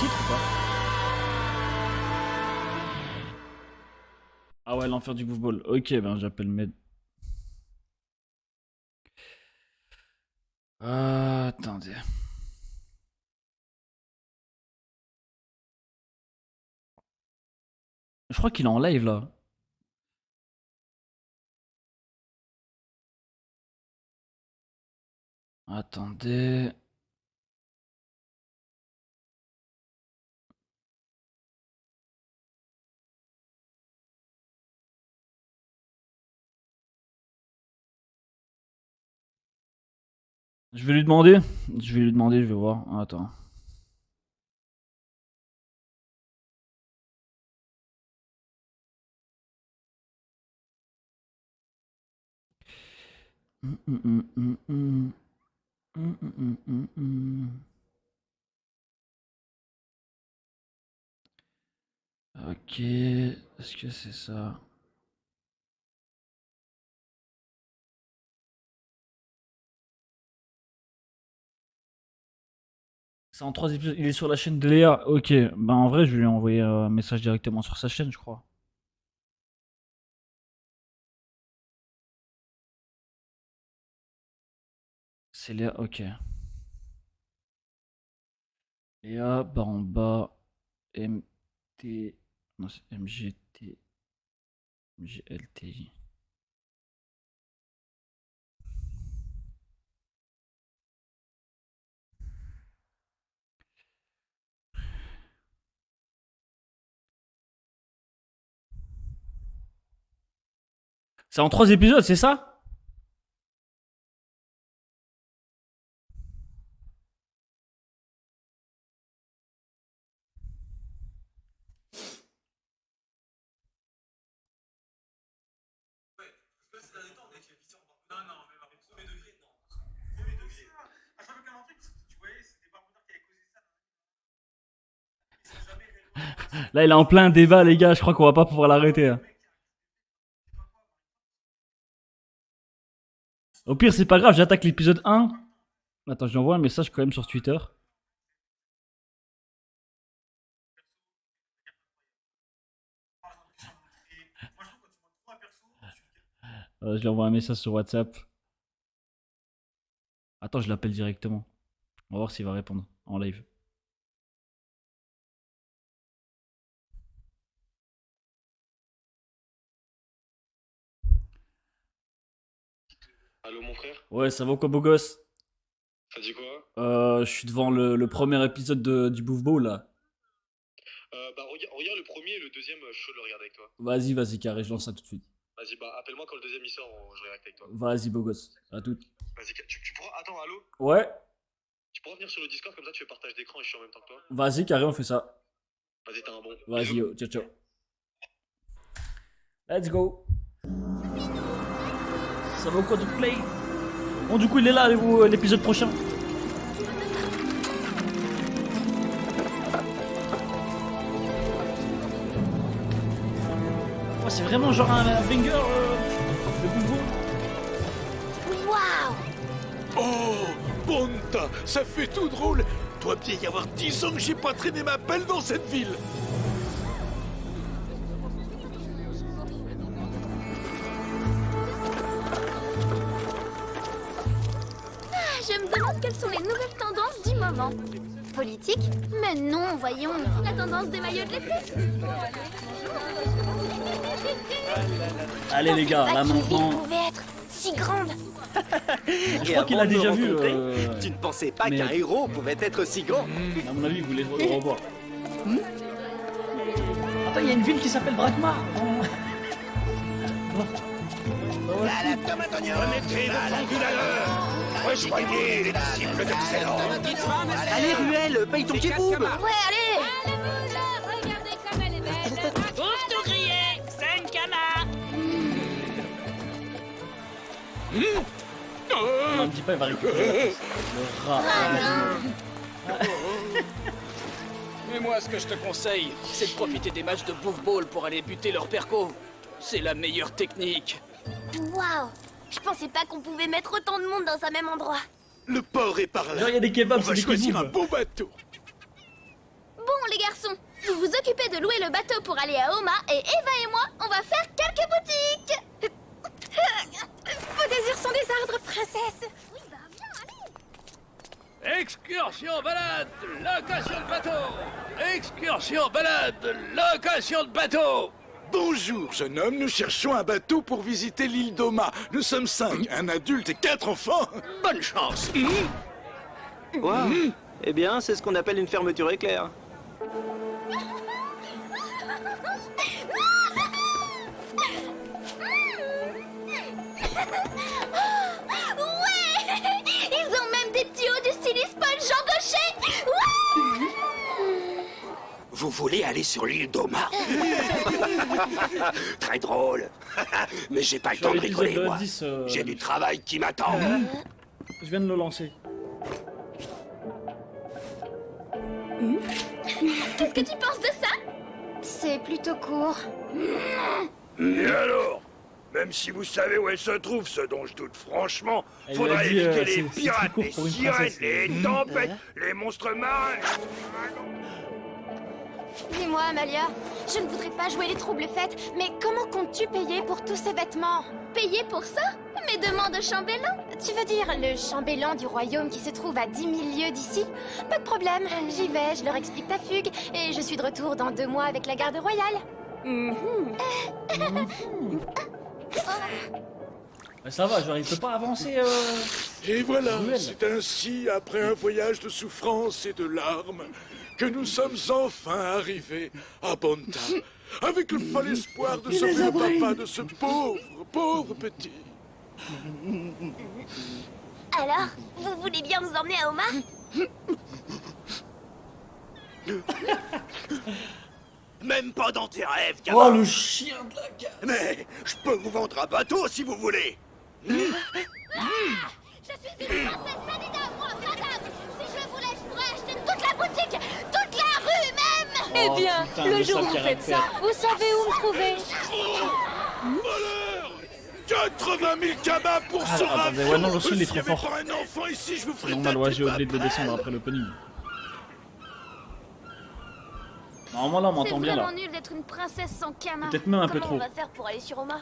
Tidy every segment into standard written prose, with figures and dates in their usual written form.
titre ou pas? Ah ouais, l'enfer du football. Ok, ben j'appelle Med. Attendez. Je crois qu'il est en live là. Attendez. Je vais lui demander. Je vais voir. Attends. Hum, hum, hum, hum, hum. Hum, hum, hum, hum, hum. Ok. Est-ce que c'est ça? C'est en 3 épisodes. Il est sur la chaîne de Léa. Ok. Ben en vrai, je vais lui envoyer un message directement sur sa chaîne, je crois. C'est Léa. Ok. Léa, bas en bas. MT. Non, c'est MGT. MGLTI. C'est en 3 épisodes, c'est ça? Là, il est en plein débat, les gars. Je crois qu'on va pas pouvoir l'arrêter, hein. Au pire, c'est pas grave. J'attaque l'épisode 1. Attends, je lui envoie un message quand même sur Twitter. Je lui envoie un message sur WhatsApp. Attends, je l'appelle directement. On va voir s'il va répondre en live. Allô mon frère? Ouais, ça va quoi, beau gosse? Ça dit quoi? Je suis devant le premier épisode du Bouffe Bowl là. Bah regarde le premier et le deuxième, je suis chaud de le regarder avec toi. Vas-y, carré, je lance ça tout de suite. Vas-y, bah appelle-moi quand le deuxième il sort, je regarde avec toi. Vas-y, beau gosse. À tout. Vas-y, tu pourras. Attends, allô? Ouais, Tu pourras venir sur le Discord comme ça tu fais partage d'écran et je suis en même temps que toi? vas-y, carré, on fait ça. Vas-y, t'as un bon. Vas-y, Bisous. yo, ciao, ciao. Let's go. Ça va au quoi de play? Bon, du coup, il est là, l'épisode prochain. Ouais, c'est vraiment genre un banger de Bouffe Bowl. Waouh! Oh, Bonta, ça fait tout drôle. Doit bien y avoir 10 ans que j'ai pas traîné ma pelle dans cette ville. Je me demande quelles sont les nouvelles tendances du moment. Politique? Mais non, voyons. La tendance des maillots de l'été. Allez, les gars, là Qu'une ville maintenant. pouvait être si grande. Je crois qu'il a déjà vu. Tu ne pensais pas mais- qu'un héros pouvait être si grand. À mon avis, vous voulez le revoir. Attends, il y a une ville qui s'appelle Brakmar. Remettez votre pendule à l'heure. Rejoignez les disciples d'Excellence. Allez, Ruelle, paye ton kebab. Ouais, allez! Allez-vous là, regardez comme elle est belle. Bouffe tout grillé, 5 canards. Non, me dis pas, il va récupérer. Le rat. Mais moi, ce que je te conseille, c'est de profiter des matchs de Bouffe Ball pour aller buter leur perco. C'est la meilleure technique. Waouh! Je pensais pas qu'on pouvait mettre autant de monde dans un même endroit. Le port est par Genre, là. il y a des On kebabs, va c'est des choisir un kebabs. beau bateau. Bon, vous vous occupez de louer le bateau pour aller à Oma et Eva et moi, on va faire quelques boutiques. Vos désirs sont des ordres, princesse. Oui, bah viens, allez. Excursion balade, location de bateau. Excursion balade, location de bateau. Bonjour, jeune homme, nous cherchons un bateau pour visiter l'île d'Oma. Nous sommes 5, un adulte et 4 enfants. Bonne chance. Wow. Eh bien, c'est ce qu'on appelle une fermeture éclair. Ouais. Ils ont même des petits hauts du style sponge engochés. Ouais. Vous voulez aller sur l'île d'Oma? Très drôle. Mais j'ai pas le temps de rigoler, moi. J'ai du travail qui m'attend. Je viens de le lancer. Qu'est-ce que tu penses de ça? C'est plutôt court. Et alors? Même si vous savez où elle se trouve, ce dont je doute franchement, Elle faudra a dit, éviter c'est les très pirates, court les pour une sirènes, princesse. les tempêtes, les monstres marins. Dis-moi, Amalia, je ne voudrais pas jouer les troubles fêtes, mais comment comptes-tu payer pour tous ces vêtements? Payer pour ça? Mais demande au chambellan. Tu veux dire le chambellan du royaume qui se trouve à 10 000 lieues d'ici? Pas de problème, j'y vais, je leur explique ta fugue, et je suis de retour dans 2 mois avec la garde royale. Mais ça va, genre il peut pas avancer. Et voilà, Ruelle. c'est ainsi, après un voyage de souffrance et de larmes, que nous sommes enfin arrivés à Bonta, avec le fol espoir de sauver le papa de ce pauvre petit. Alors, vous voulez bien nous emmener à Oma? Même pas dans tes rêves, Oh gamin. le chien de la gare. Mais je peux vous vendre un bateau si vous voulez. Je suis une princesse Sanida, moi, madame. Si je voulais, je pourrais acheter toute la boutique, toute la rue même. Oh, putain, le le jour où sale vous faites caractère. ça, vous savez où me trouver. Voleur 80 000 cabas pour Ah, ce attendez, raffut. ouais, non, le son, il est S'il y trop avait fort. pas un enfant ici, je vous ferais Normal, ouais, j'ai tâter oublié de ma descendre après l'opening. Normalement là on C'est m'entend bien vraiment là. nul d'être une princesse sans canin. Peut-être même un peu Comment trop. on va faire pour aller sur Oma?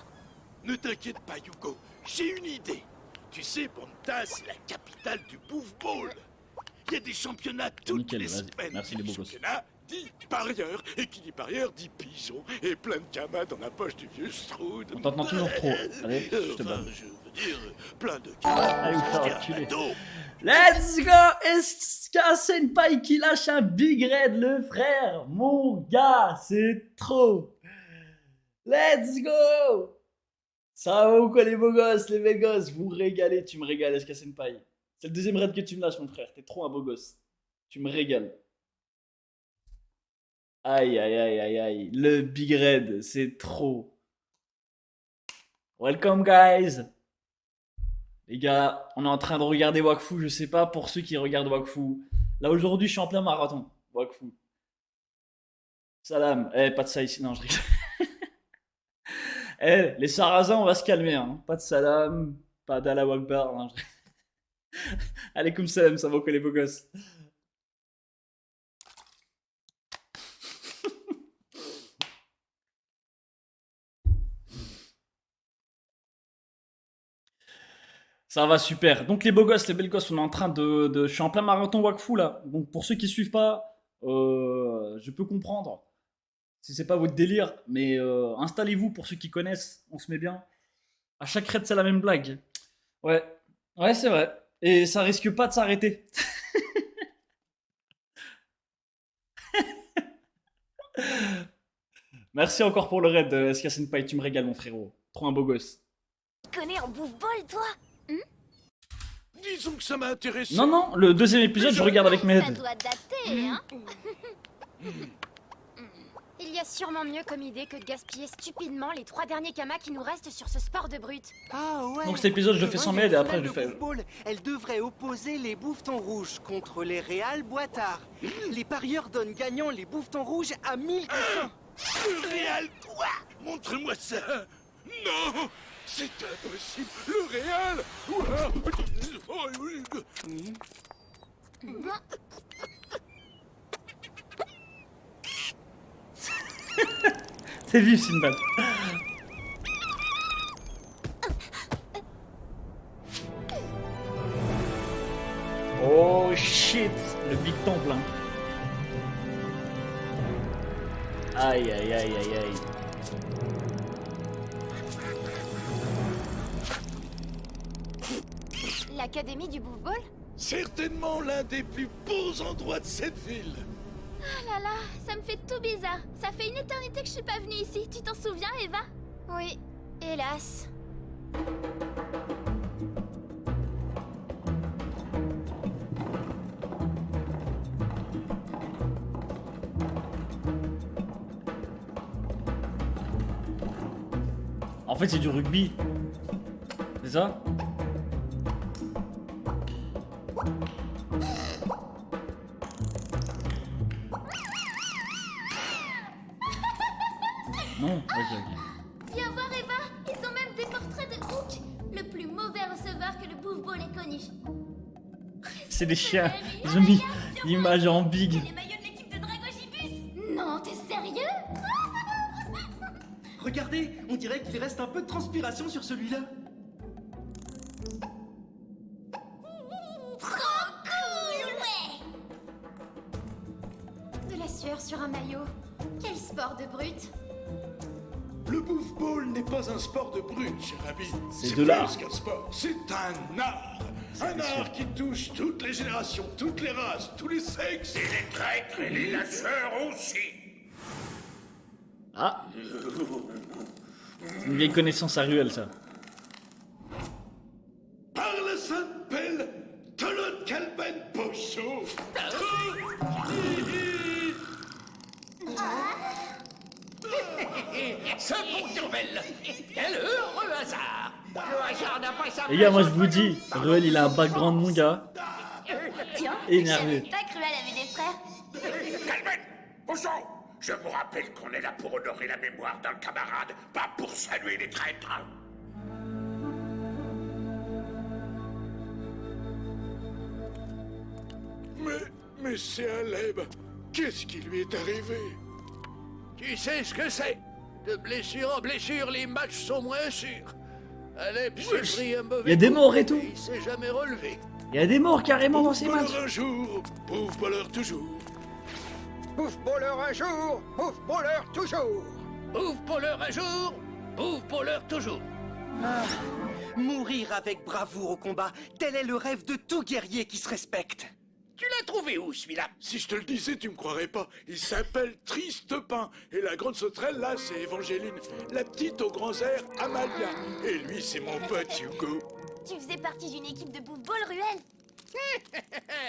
Ne t'inquiète pas, Yuko. J'ai une idée. Tu sais, Bonta, c'est la capitale du Bouffe Ball. Il y a des championnats toutes Nickel, les vas-y. semaines. Merci, les beaux gosses. Championnat dit parieur. Et qui dit parieur dit pigeon. Et plein de camas dans la poche du vieux Stroud. On t'entend toujours trop. Allez, je te Enfin, bats. je veux dire, plein de camas. Allez, vous faire C'était un enculer. bateau. Let's go! SK Senpai qui lâche un Big Red, le frère! Mon gars, c'est trop! Let's go! Ça va ou quoi les beaux gosses, les belles gosses? Vous régalez, tu me régales SK Senpai. C'est le deuxième raid que tu me lâches mon frère, t'es trop un beau gosse. Tu me régales. Aïe aïe aïe aïe aïe, le Big Red, c'est trop. Welcome guys! Les gars, on est en train de regarder Wakfu, je sais pas pour ceux qui regardent Wakfu. Là aujourd'hui, je suis en plein marathon. Wakfu. Salam. Eh, pas de ça ici, non, je rigole. Eh, les Sarrasins, on va se calmer, hein. Pas de salam, pas d'Allah Akbar. Non, allez, comme salam, ça va quoi les beaux gosses. Ça va super. Donc les beaux gosses, les belles gosses, on est en train je suis en plein marathon Wakfu là. Donc pour ceux qui suivent pas, je peux comprendre si c'est pas votre délire, mais installez-vous pour ceux qui connaissent, on se met bien. À chaque raid c'est la même blague. Ouais, ouais c'est vrai. Et ça risque pas de s'arrêter. Merci encore pour le raid, SK Senpai, tu me régales mon frérot. Trop un beau gosse. Tu connais en bouffe-bol, toi? Disons que ça m'a intéressé. Non, non, le deuxième épisode, je regarde avec mes Ça aides. doit dater, hein? Il y a sûrement mieux comme idée que de gaspiller stupidement les 3 derniers kamas qui nous restent sur ce sport de brute. Ah ouais. Donc cet épisode, je le fais sans m'aide et après je le fais. Elle devrait opposer les bouffetons rouges contre les Réal Boitard. Les parieurs donnent gagnant les bouffetons rouges à 1000 contre 1. Le Réal quoi? Montre-moi ça. Non, c'est impossible. Le Réal. Oh, oui. C'est vif, Sinbad. Oh shit, le Big Temple. Hein. Aïe aïe aïe aïe aïe. L'académie du Bouffe-Ball? Certainement l'un des plus beaux endroits de cette ville. Ah là là, ça me fait tout bizarre. Ça fait une éternité que je suis pas venue ici. Tu t'en souviens, Eva? Oui, hélas. En fait, c'est du rugby. C'est ça? Non, ok, ok. Viens voir, Eva. Ils ont même des portraits de Hook, le plus mauvais receveur que le Bouffe-Ball ait connu. C'est des chiens. Ils ont mis l'image en big. Les maillots de l'équipe de Dragogibus. Non, t'es sérieux? Regardez, on dirait qu'il reste un peu de transpiration sur celui-là. Trop cool, ouais. De la sueur sur un maillot. Quel sport de brute. Le Bouffe-Ball n'est pas un sport de brute, cher ami. C'est de l'art. plus qu'un sport, c'est un art. Un art qui touche toutes les générations, toutes les races, tous les sexes. Et les traîtres et les lâcheurs aussi. Ah. C'est une vieille connaissance à ruelle, ça. Par la sainte pelle, Tolot Calben Pocho. Ce bon Belle. Quel heureux hasard. Le hasard n'a pas sa Les gars, moi je vous dis, Ruel il a un background, mon gars. Tiens, Énervé. je savais pas que Ruel avait des frères. Calben Pocho. Je vous rappelle qu'on est là pour honorer la mémoire d'un camarade, pas pour saluer les traîtres. Mais c'est Aleb. Qu'est-ce qui lui est arrivé? Tu sais ce que c'est? De blessure en blessure, les matchs sont moins sûrs. Alep s'est pris un mauvais Il y a des coup morts et tout. Il s'est jamais relevé. Il y a des morts carrément dans ces matchs. Bouffe-balleur un jour, bouffe-balleur toujours. Bouffe-balleur un jour, bouffe-balleur toujours. Bouffe-balleur un jour, bouffe-balleur toujours. Mourir avec bravoure au combat, tel est le rêve de tout guerrier qui se respecte. Tu l'as trouvé où, celui-là? Si je te le disais, tu me croirais pas. Il s'appelle Triste Pain. Et la grande sauterelle, là, c'est Évangéline. La petite aux grands airs, Amalia. Et lui, c'est mon pote Hugo. Tu faisais partie d'une équipe de Bouffe-Ball, Ruel?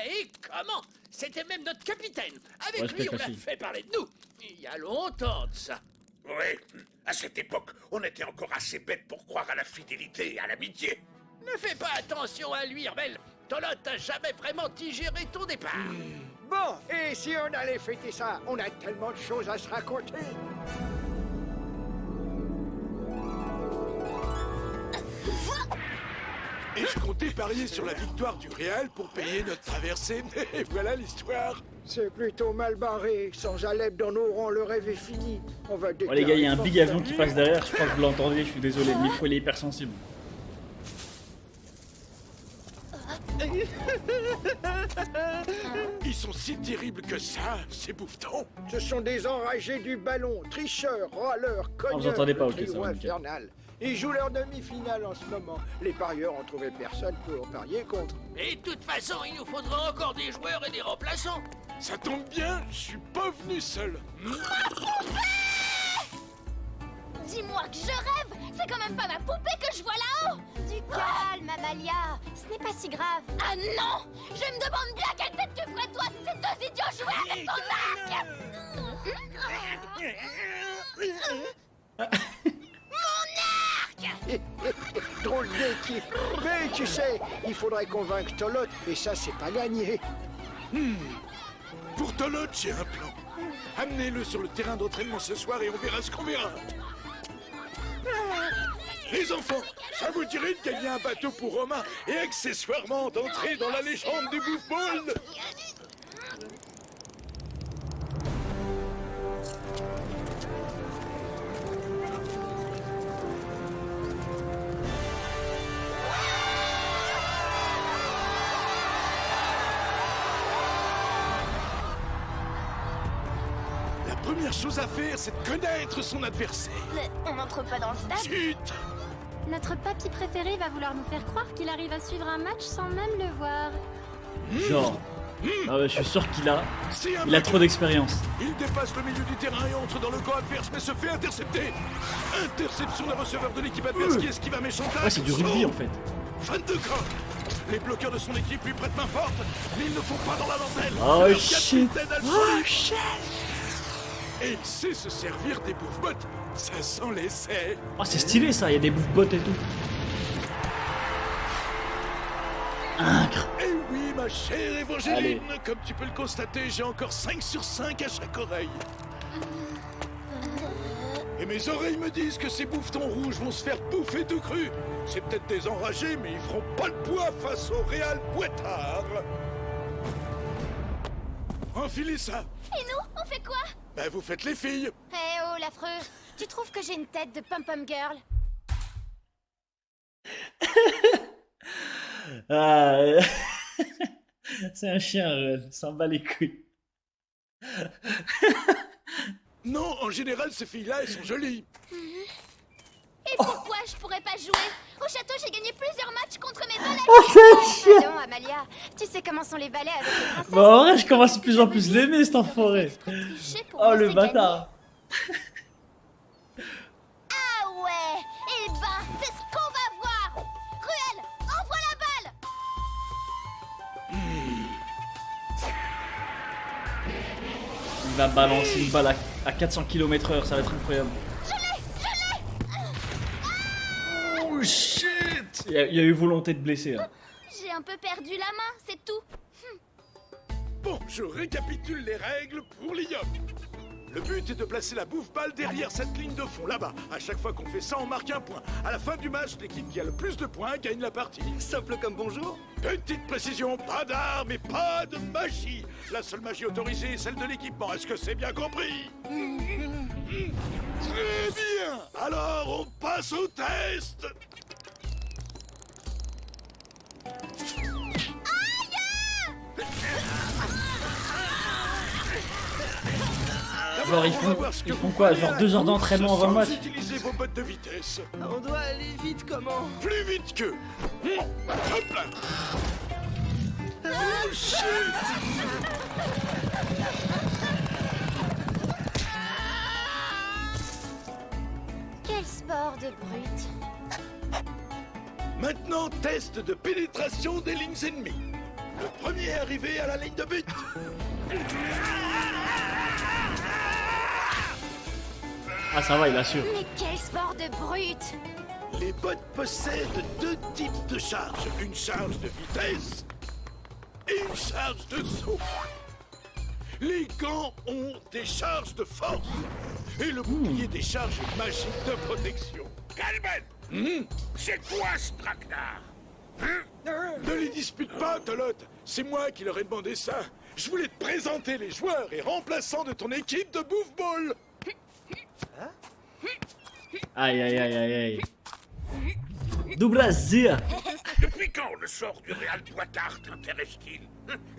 Et comment? C'était même notre capitaine. Avec Ouais, je lui, peux on a facile. fait parler de nous. Il y a longtemps de ça. Oui, à cette époque, on était encore assez bêtes pour croire à la fidélité et à l'amitié. Ne fais pas attention à lui, Rebelle. Tolot n'a jamais vraiment digéré ton départ. Bon, et si on allait fêter ça? On a tellement de choses à se raconter. Et je comptais parier sur la victoire du Real pour payer notre traversée. Mais voilà l'histoire. C'est plutôt mal barré. Sans Alep dans nos rangs, le rêve est fini. On va Oh les gars, il y a un big déclarer avion qui passe derrière. Je crois que vous l'entendez. Je suis désolé. Le micro il est hypersensible. Ils sont si terribles que ça, ces bouffetons. Ce sont des enragés du ballon, tricheurs, râleurs, cogneurs. vous entendez pas, ok, trio ça va, nickel. infernal. Ils jouent leur demi-finale en ce moment. Les parieurs ont trouvé personne pour parier contre. Et de toute façon, il nous faudra encore des joueurs et des remplaçants. Ça tombe bien, je suis pas venu seul. Dis-moi que je rêve. C'est quand même pas ma poupée que je vois là-haut. Du calme, Amalia. Ce n'est pas si grave. Ah non. Je me demande bien quelle tête tu ferais, toi, si ces deux idiots jouaient avec ton arc. Drôle d'équipe. Mais tu sais, il faudrait convaincre Tolot, et ça, c'est pas gagné. Pour Tolot, j'ai un plan. Amenez-le sur le terrain d'entraînement ce soir et on verra ce qu'on verra. Les enfants, ça vous dirait de gagner un bateau pour Romain et accessoirement d'entrer dans la légende du Bouffe-Ball? première chose à faire, c'est de connaître son adversaire. Mais on n'entre pas dans le stade. Chut! Notre papy préféré va vouloir nous faire croire qu'il arrive à suivre un match sans même le voir. Genre. Ah ouais, je suis sûr qu'il a. C'est un Il a trop d'expérience. Il dépasse le milieu du terrain et entre dans le camp adverse, mais se fait intercepter. Interception d'un receveur de l'équipe adverse qui esquive un méchant tacle. Ouais, c'est du rugby en fait. Fan de cran. Les bloqueurs de son équipe lui prêtent main forte, mais ils ne font pas dans la dentelle. Oh Leur shit. capitaine a le solide. Et il sait se servir des bouffe-bottes. Ça sent l'essai. Oh, c'est stylé ça, il y a des bouffe-bottes et tout. Incre. Eh oui, ma chère Évangeline, Allez. comme tu peux le constater, j'ai encore 5 sur 5 à chaque oreille. Et mes oreilles me disent que ces bouffetons rouges vont se faire bouffer tout cru. C'est peut-être des enragés, mais ils feront pas le poids face au Real Boitard. Enfilez ça. Et nous, on fait quoi? Ben, vous faites les filles. Eh oh, l'affreux. Tu trouves que j'ai une tête de pom-pom girl? Ah, c'est un chien, s'en bat les couilles. Non, en général, ces filles-là, elles sont jolies. Et pourquoi je pourrais pas jouer? Au château, j'ai gagné plusieurs matchs contre mes valets. Allons, Amalia, tu sais comment sont les valets avec les princesses. Bon, en vrai, je commence de plus en plus l'aimer, cet enfoiré. Tricher pour Oh, me le laisser bâtard. gagner. Ah ouais. Eh ben, c'est ce qu'on va voir. Ruel, envoie la balle. Il va balancer une balle à 400 km/h, ça va être incroyable. Oh shit! Il y a eu volonté de blesser là. J'ai un peu perdu la main, c'est tout. Bon, je récapitule les règles pour l'IOP. Le but est de placer la bouffe-balle derrière cette ligne de fond, là-bas. À chaque fois qu'on fait ça, on marque un point. À la fin du match, l'équipe qui a le plus de points gagne la partie. Simple comme bonjour. Petite précision, pas d'armes et pas de magie. La seule magie autorisée est celle de l'équipement. Est-ce que c'est bien compris? Très bien. Alors, on passe au test. Genre, ils font quoi? Genre 2 heures d'entraînement avant le match? Utilisez vos bottes de vitesse. On doit aller vite comment? Plus vite que... Hop là. Oh shit. Quel sport de brute. Maintenant, test de pénétration des lignes ennemies. Le premier arrivé à la ligne de but. Ah, ça va, il assure. Mais quel sport de brute. Les bottes possèdent 2 types de charges. Une charge de vitesse et une charge de saut. Les gants ont des charges de force. Et le bouclier des charges magiques de protection. Calmen. C'est quoi ce traquenard? Ne les dispute pas, Tolotte. C'est moi qui leur ai demandé ça. Je voulais te présenter les joueurs et remplaçants de ton équipe de Bouffball. Aïe, aïe, aïe, aïe, aïe. Double Azir. Depuis quand le sort du Real Boitard t'intéresse-t-il?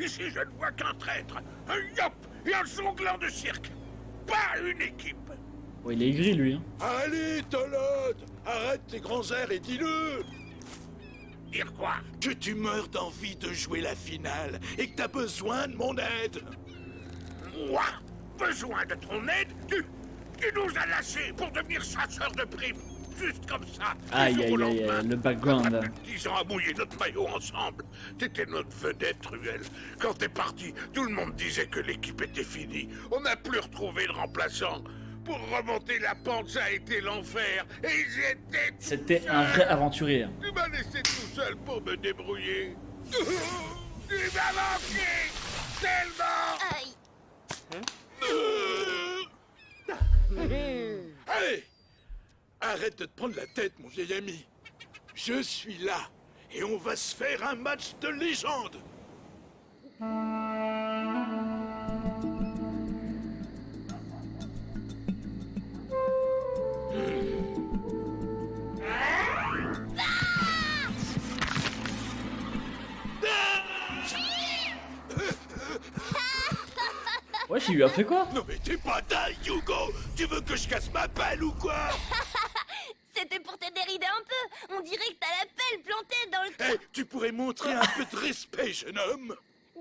Ici, je ne vois qu'un traître, un yop et un jonglant de cirque. Pas une équipe. Oh, il est aigri, lui. Hein. Allez, Tolotte, arrête tes grands airs et dis-le. Dire quoi? Que tu meurs d'envie de jouer la finale et que t'as besoin de mon aide. Moi? Besoin de ton aide? Tu nous as lâchés pour devenir chasseurs de primes. Juste comme ça. Aïe, du jour aïe, au aïe, lendemain. le background. Après Là. plus de 10 ans à mouiller notre maillot ensemble. T'étais notre vedette, Ruel. Quand t'es parti, tout le monde disait que l'équipe était finie. On n'a plus retrouvé de remplaçant. Pour remonter la pente, ça a été l'enfer. Et ils étaient tout C'était seuls. un vrai aventurier. Hein. Tu m'as laissé tout seul pour me débrouiller. Tu m'as manqué tellement. Allez, arrête de te prendre la tête, mon vieil ami. Je suis là et on va se faire un match de légende. Wesh. mec, il lui a fait quoi? Non mais t'es pas dingue, Hugo. Tu veux que je casse ma pelle ou quoi? C'était pour te dérider un peu. On dirait que t'as la pelle plantée dans le... Eh, tu pourrais montrer un peu de respect, jeune homme.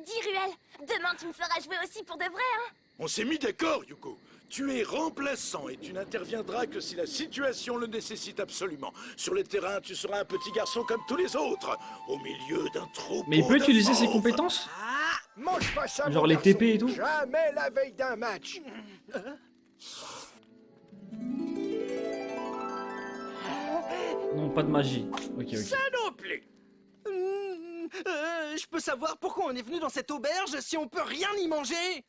Dis, Ruel, demain tu me feras jouer aussi pour de vrai, hein? On s'est mis d'accord, Hugo. Tu es remplaçant et tu n'interviendras que si la situation le nécessite absolument. Sur le terrain, tu seras un petit garçon comme tous les autres, au milieu d'un troupeau. Mais il peut utiliser ses fauves. compétences? Ah, mange pas ça, Genre mon les garçon. TP et tout? Jamais la veille d'un match. Non, pas de magie. Ok, ok. Ça non plus. Je peux savoir pourquoi on est venu dans cette auberge si on peut rien y manger?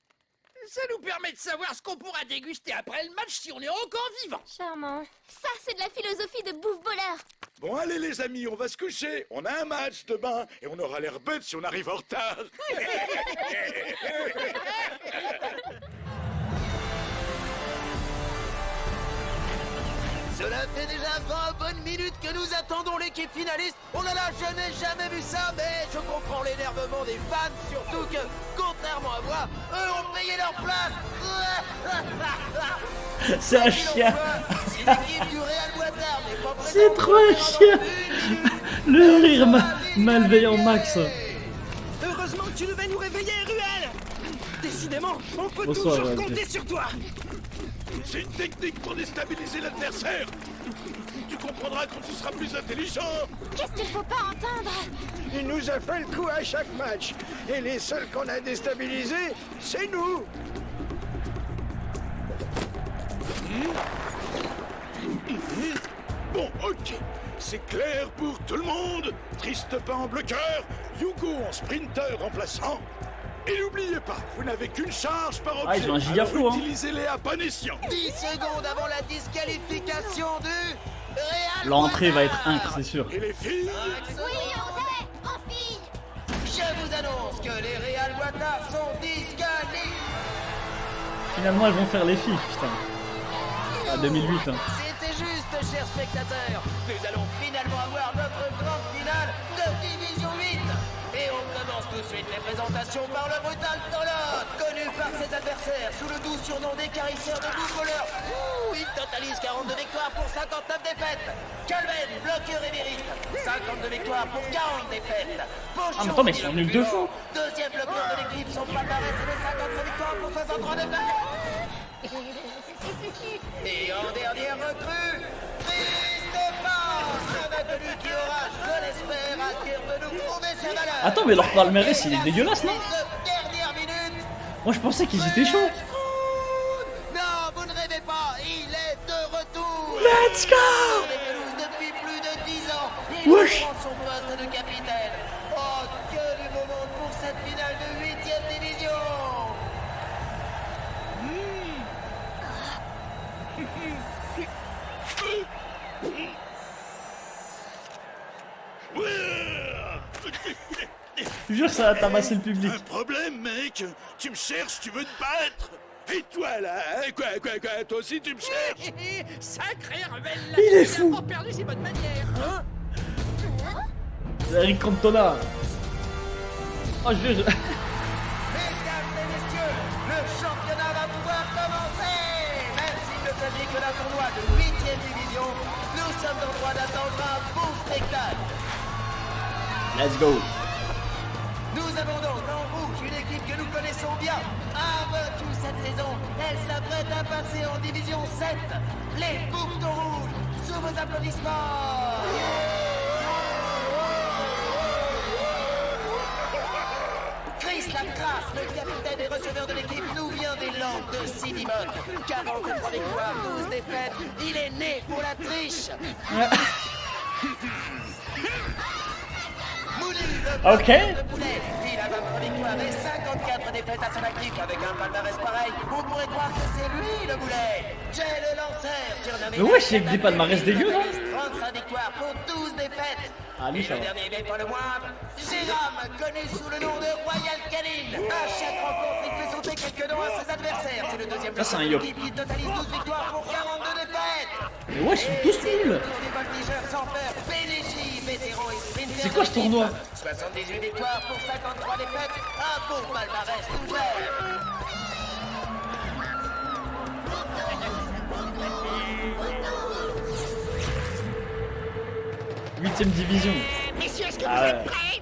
Ça nous permet de savoir ce qu'on pourra déguster après le match si on est encore vivant. Charmant. Ça, c'est de la philosophie de bouffe-voleur. Bon, allez les amis, on va se coucher. On a un match demain et on aura l'air bête si on arrive en retard. Cela fait déjà 20 bonnes minutes que nous attendons l'équipe finaliste. On n'en a jamais vu ça, mais je comprends l'énervement des fans, surtout que, contrairement à moi, eux ont payé leur place. C'est un chien. Si l'équipe du Real Boitard n'est pas présente, C'est trop un chien. Le rire malveillant max. heureusement que tu devais nous réveiller, Ruel. Décidément, on peut Bonsoir, toujours Ruel. compter sur toi. C'est une technique pour déstabiliser l'adversaire. Tu comprendras quand tu seras plus intelligent. Qu'est-ce qu'il faut pas entendre? Il nous a fait le coup à chaque match. Et les seuls qu'on a déstabilisés, c'est nous. Bon, ok. C'est clair pour tout le monde. Triste pas en bloqueur. Hugo en sprinter remplaçant. Et n'oubliez pas, vous n'avez qu'une charge par objet. Ah, ils ont un gigaflot, hein. Utilisez-les à bon escient. 10 secondes avant la disqualification du Real L'entrée va Boitard. être inc, c'est sûr. Et les filles, Oui, on sait, en fille. Je vous annonce que les Real Boitard sont disqualifiés. Finalement, elles vont faire les filles, putain. À 2008, hein. C'était juste, chers spectateurs. Nous allons finalement avoir notre grande finale de Division 8. Et on commence tout de suite les présentations par le brutal Tolot, connu par ses adversaires sous le doux surnom des carisseurs de bouffe-voleurs. Il totalise 42 victoires pour 59 défaites. Calven, bloqueur émérite, 52 victoires pour 40 défaites. Ah, mais attends, mais ils sont nuls de fou. Deuxième bloqueur de l'équipe, son palmarès est de 55 victoires pour 63 défaites. Et en dernière recrue, Christophe, un inconnu qui aura, je l'espère, à cœur de nous prouver sa valeur. Attends, mais leur palmarès, il est dégueulasse, non? Dernière minute. Moi, je pensais qu'ils étaient chauds. Non, vous ne rêvez pas, il est de retour. Let's go! Sur les pelouses depuis plus de 10 ans. Il Wesh. reprend son poste de capitaine. Oh, que du moment pour cette finale de 8e division. Je te jure, ça a tabassé le public. un problème, mec. Tu me cherches, tu veux te battre. Et toi, là, hein, quoi, toi aussi, tu me cherches. Sacré rebelle. Il est fou. Il a pas perdu ses bonnes manières. C'est Eric Cantona. Oh, je vais... Mesdames et messieurs, le championnat va pouvoir commencer. Même s'il ne s'agit que d'un tournoi de 8e division, nous sommes en droit d'attendre un beau spectacle. Let's go. Nous avons donc en rouge une équipe que nous connaissons bien. Invaincue cette saison, elle s'apprête à passer en division 7. Les Bouffetons Rouges, sous vos applaudissements. Chris Lacrasse, le capitaine et receveur de l'équipe, nous vient des Landes de Sidimon. 43 victoires, 12 défaites. Il est né pour la triche. Mouli, le Ok. bloqueur de Boulet. Il a 23 victoires et 54 défaites à son actif. Avec un palmarès pareil, on pourrait croire que c'est lui le Boulet. Jay le lanceur, surnommé... Mais wesh, il y a des palmarès dégueux, non? 35 victoires pour 12 défaites. Ah, lui, Et ça le va. dernier, mais pas le moindre, Jérôme, connu sous le nom de Royal Canin. À chaque rencontre, il fait sauter quelques noms à ses adversaires. C'est le deuxième Ça, c'est un bloqueur yop. de l'équipe qui totalise 12 victoires pour 42 défaites. Mais ouais, ils sont tous nuls. Tour des voltigeurs sans peur, PNJ, vétéran et sprinter. C'est quoi ce tournoi? 78 victoires pour 53 défaites. Un beau palmarès tout vert. 8ème division. Messieurs, est-ce que Ah vous ouais. êtes prêts?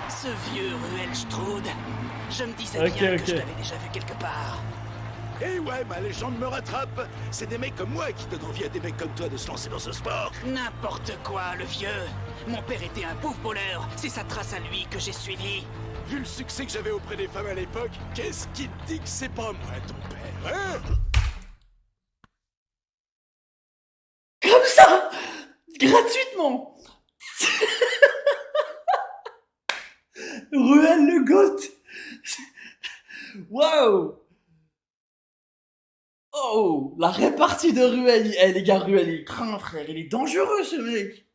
Ce vieux Ruelstrud. Je me disais Ok, bien ok. que je t'avais déjà vu quelque part. Eh ouais, ma légende me rattrape. C'est des mecs comme moi qui donnent envie à des mecs comme toi de se lancer dans ce sport. N'importe quoi, le vieux. Mon père était un poufballeur. C'est sa trace à lui que j'ai suivie. Vu le succès que j'avais auprès des femmes à l'époque, qu'est-ce qui te dit que c'est pas moi ton père, hein? Comme ça, gratuitement. Ruel le goth. Waouh. Oh, la répartie de Ruel. Eh les gars, Ruel il craint, frère. Il est dangereux ce mec.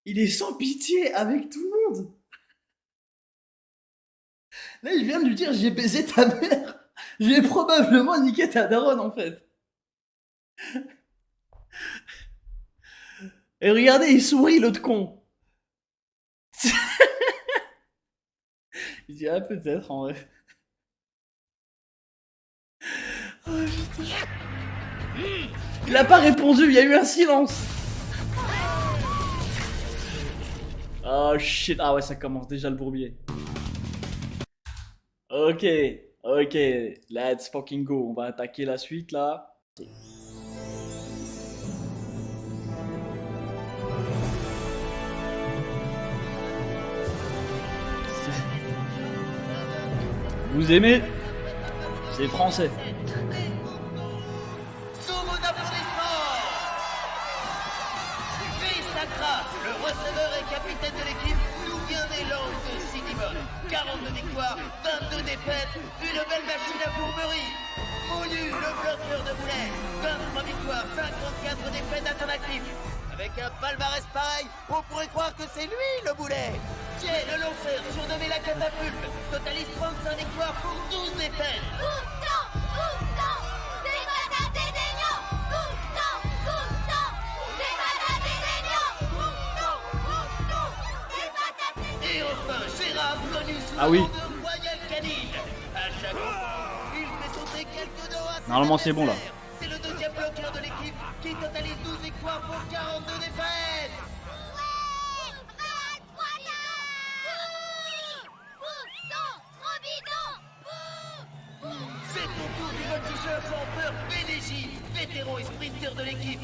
Il est sans pitié avec tout le monde. Là, il vient de lui dire j'ai baisé ta mère. J'ai probablement niqué ta daronne en fait. Et regardez, il sourit l'autre con. Il dit ah peut-être en vrai. Oh, putain. Il a pas répondu, il y a eu un silence. Oh shit, ah ouais ça commence déjà le bourbier. Ok, ok, let's fucking go, on va attaquer la suite là. Vous aimez? C'est français. Sous vos applaudissements, Chris Sacra, le receveur et capitaine de l'équipe, nous vient des Landes de Sidimon. 42 victoires, 22 défaites, une belle machine à fourberie. Monu, le bloqueur de boulet, 23 victoires, 54 défaites à son actif. Avec un palmarès pareil, on pourrait croire que c'est lui le boulet. Jay, le lanceur, surnommé la catapulte, totalise 35 victoires pour 12 défaites. Et enfin, Gérard, connu sous Ah le oui. nom de Royal Canine. À chaque fois, il fait sauter quelques dos à ses Normalement, c'est bon, là. adversaires. C'est le deuxième bloqueur de l'équipe qui totalise 12 victoires pour 42 défaites. C'est au tour du voltigeur sans peur PDJ, vétéran et sprinter de l'équipe.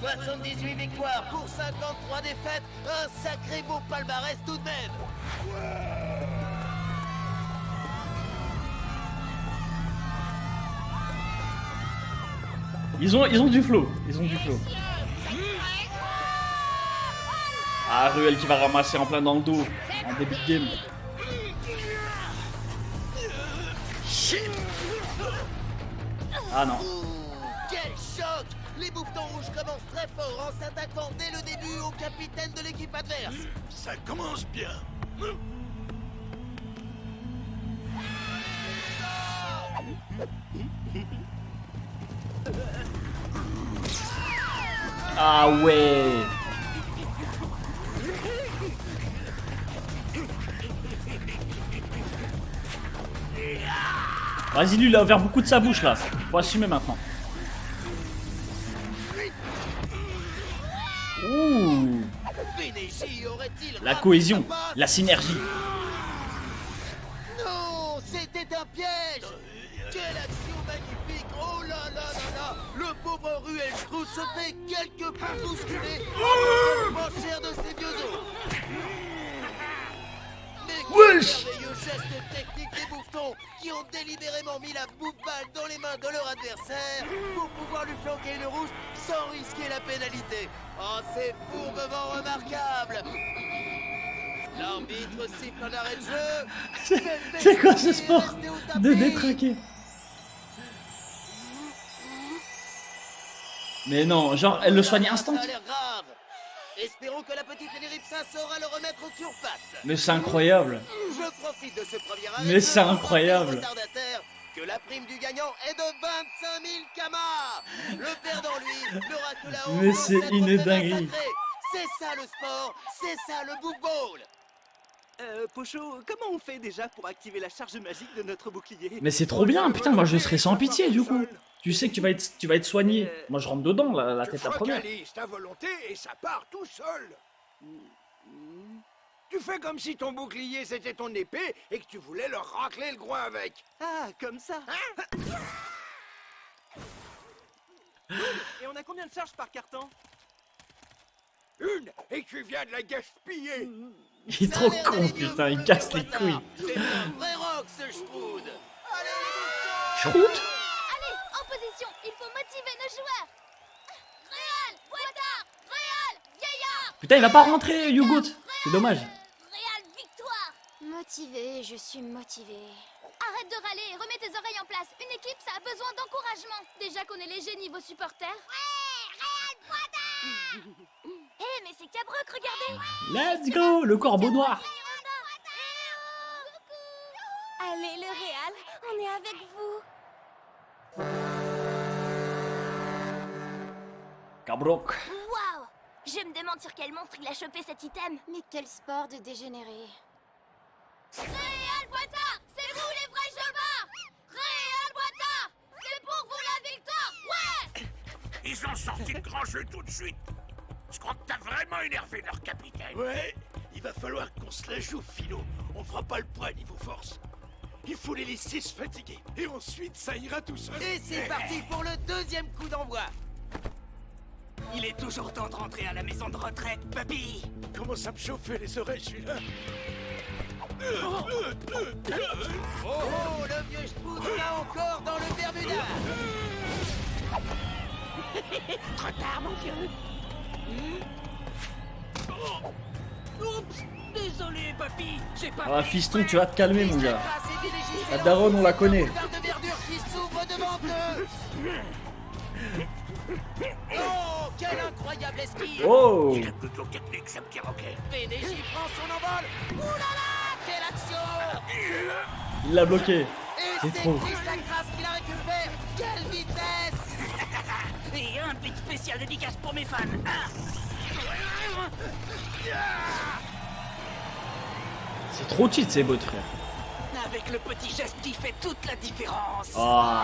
78 victoires pour 53 défaites, un sacré beau palmarès tout de même. Ils ont du flow, ils ont du flow. Ah, Ruel qui va ramasser en plein dans le dos, en début de game. Ah non. Quel choc! Les bouffetons rouges commencent très fort en s'attaquant dès le début au capitaine de l'équipe adverse. Ça commence bien. Ah ouais. Vas-y, lui, il a ouvert beaucoup de sa bouche là. Faut assumer maintenant. Ouh. PDJ aurait-il La raté cohésion, sa passe? la synergie. Non, c'était un piège. Quelle action magnifique. Oh là là là là. Le pauvre Ruelstrud se fait quelque peu bousculer par le cher de ses vieux os. Mais quel merveilleux geste technique des bouffetons qui ont délibérément mis la bouffe-balle dans les mains de leur adversaire pour pouvoir lui flanquer une rousse sans risquer la pénalité. Oh, c'est fourbement remarquable. L'arbitre siffle un arrêt de jeu. C'est quoi ce sport de détraquer? Mais non, genre, elle le soigne instant. Ça a l'air grave. Espérons que la petite Eniripsa saura le remettre en surface. Mais c'est incroyable. Je profite de ce premier arrêt Mais c'est pour incroyable. rappeler aux retardataires que la prime du gagnant est de 25 000 kamas. Le perdant, lui, n'aura que la honte Mais de c'est s'être une fait dinguerie. massacrer. C'est ça le sport, c'est ça le bouffe-ball. Pocho, comment on fait déjà pour activer la charge magique de notre bouclier? Mais c'est trop bien, putain, moi je serais sans pitié du coup. Tu sais que tu vas être soigné. Moi je rentre dedans, la tête la première. Tu focalises ta volonté et ça part tout seul. Tu fais comme si ton bouclier c'était ton épée et que tu voulais leur racler le groin avec. Ah, comme ça. Et on a combien de charges par carton? Une, et tu viens de la gaspiller. Il est trop con, putain, il casse les couilles. C'est un vrai rock, ce Schroud. Schrout? Allez, en position, il faut motiver nos joueurs. Réal, Boitard, Réal, Vieillard. Putain, il va pas rentrer, Yougout. C'est dommage. Réal, victoire. Motivé, je suis motivé. Arrête de râler, remets tes oreilles en place. Une équipe, ça a besoin d'encouragement. Déjà qu'on est léger niveau supporter. Ouais, Réal, Boitard. Hé, mais c'est Cabroc, regardez. Let's go, le corbeau noir. Allez, le Réal, on est avec vous. Cabroc. Waouh! Je me demande sur quel monstre il a chopé cet item. Mais quel sport de dégénéré. Réal Boitard, c'est vous les vrais chômeurs! Réal Boitard, c'est pour vous la victoire! Ouais! Ils ont sorti le grand jeu tout de suite. Je crois que t'as vraiment énervé leur capitaine. Ouais, il va falloir qu'on se la joue, Philo. On fera pas le poids niveau force. Il faut les laisser se fatiguer. Et ensuite, ça ira tout seul. Et c'est parti pour le deuxième coup d'envoi. Il est toujours temps de rentrer à la maison de retraite, papy. Commence à me chauffer les oreilles, celui-là. Oh, le vieux Schroud là encore dans le Bermuda. Trop tard, mon vieux. Oups, désolé, papy. J'ai pas. Ah, fiston, tu vas te calmer, mon gars. La daronne, on la connaît. De verdure qui s'ouvre devant eux. Oh, quelle incroyable esquive. Oh! Il a plutôt technique, ce petit roquet. PDJ prend son envol. Ouh là là, quelle action. Il l'a bloqué. Et C'est c'est trop. Chris Lacrasse qui la récupère. Quelle vitesse. Et un bit spécial dédicace pour mes fans. C'est trop cheat, ces bots, frère. Avec le petit geste qui fait toute la différence. Oh.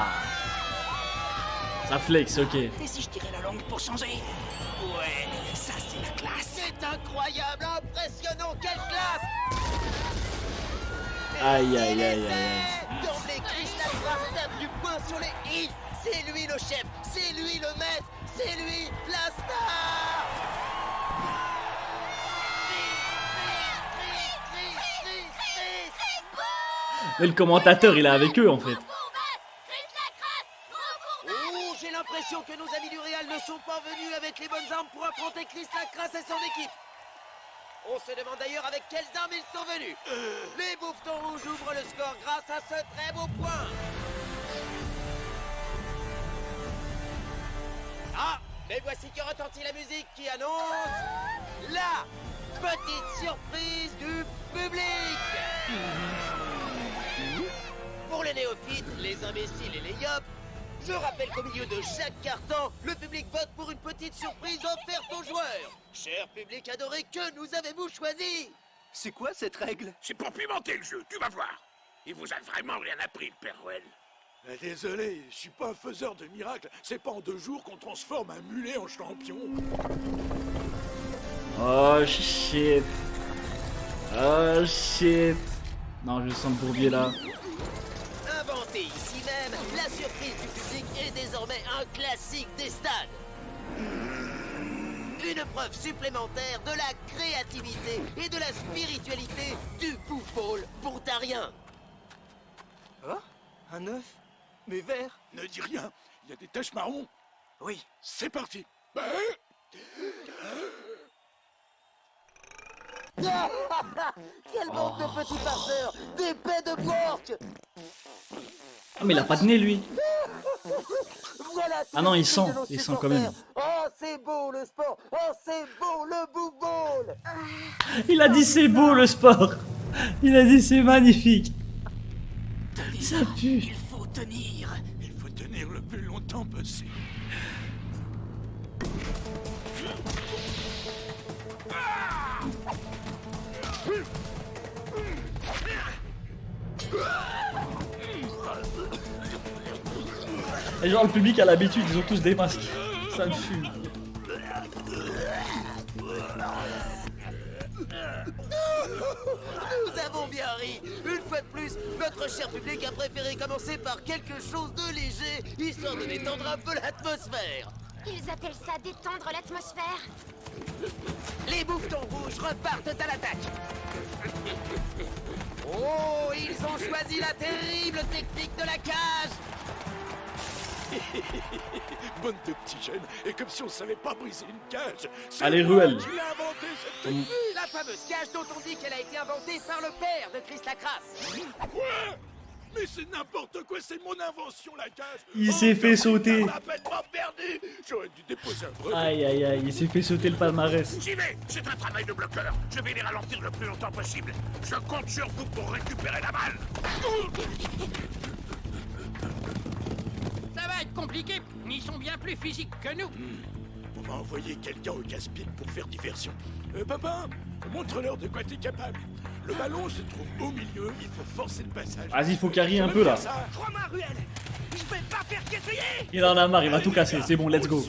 Ça flex, ok. Et si je tirais la langue pour changer? Ouais, ça c'est la classe. C'est incroyable, impressionnant, quelle classe. Aïe, aïe, aïe, aïe. D'emblée, Chris Lacrasse tape du poing sur les i. C'est lui le chef, c'est lui le maître, c'est lui la star. Mais le commentateur, il est avec eux, en fait. Oh, j'ai l'impression que nos amis du Real ne sont pas venus avec les bonnes armes pour affronter Chris Lacrasse et son équipe. On se demande d'ailleurs avec quelles armes ils sont venus. Les Bouffetons Rouges ouvrent le score grâce à ce très beau point. Ah, mais voici que retentit la musique qui annonce la petite surprise du public. Pour les néophytes, les imbéciles et les yops, je rappelle qu'au milieu de chaque carton, le public vote pour une petite surprise offerte aux joueurs. Cher public adoré, que nous avez-vous choisi? C'est quoi cette règle? C'est pour pimenter le jeu, tu vas voir. Il vous a vraiment rien appris, le Père Noël. Désolé, je suis pas un faiseur de miracles. C'est pas en 2 jours qu'on transforme un mulet en champion. Oh shit. Oh shit. Non, je sens le bourbier là. Inventé ici même, la surprise du public est désormais un classique des stades. Une preuve supplémentaire de la créativité et de la spiritualité du football bourdarien. Oh, un œuf? Mais vert? Ne dis rien, il y a des taches marron. Oui. C'est parti. Quelle bande de petits farceurs! Des paix de porc! Ah, mais il a pas de nez, lui. Voilà. Ah non, il sent quand même. Oh, c'est beau le sport! Oh, c'est beau le football! Il a dit c'est beau le sport. Il a dit c'est magnifique. Ça pue. Il faut tenir. Il faut tenir le plus longtemps possible. Et genre le public a l'habitude, ils ont tous des masques. Ça me fume. Nous avons bien ri. Une fois de plus, notre cher public a préféré commencer par quelque chose de léger, histoire de détendre un peu l'atmosphère. Ils appellent ça détendre l'atmosphère. Les bouffetons rouges repartent à l'attaque. Oh, ils ont choisi la terrible technique de la cage. Bande de petits jeunes, et comme si on savait pas briser une cage. C'est Allez, moi Ruel. qui l'ai inventé, cette technique. La fameuse cage dont on dit qu'elle a été inventée par le père de Chris Lacrasse. Quoi? Mais c'est n'importe quoi, c'est mon invention, la cage. Il s'est fait sauter. On a bêtement perdu. J'aurais dû déposer un brevet. Aïe aïe aïe, il s'est fait sauter le palmarès. J'y vais, c'est un travail de bloqueur. Je vais les ralentir le plus longtemps possible. Je compte sur vous pour récupérer la balle. Ça va être compliqué. Ils sont bien plus physiques que nous. On va envoyer quelqu'un au casse-pied pour faire diversion. Papa, montre-leur de quoi t'es capable. Le ballon se trouve au milieu, il faut forcer le passage. Vas-y, faut carry un peu là. Crois-moi, Ruel, je vais pas faire qu'essayer. Il en a marre, il va tout casser. C'est bon, let's go.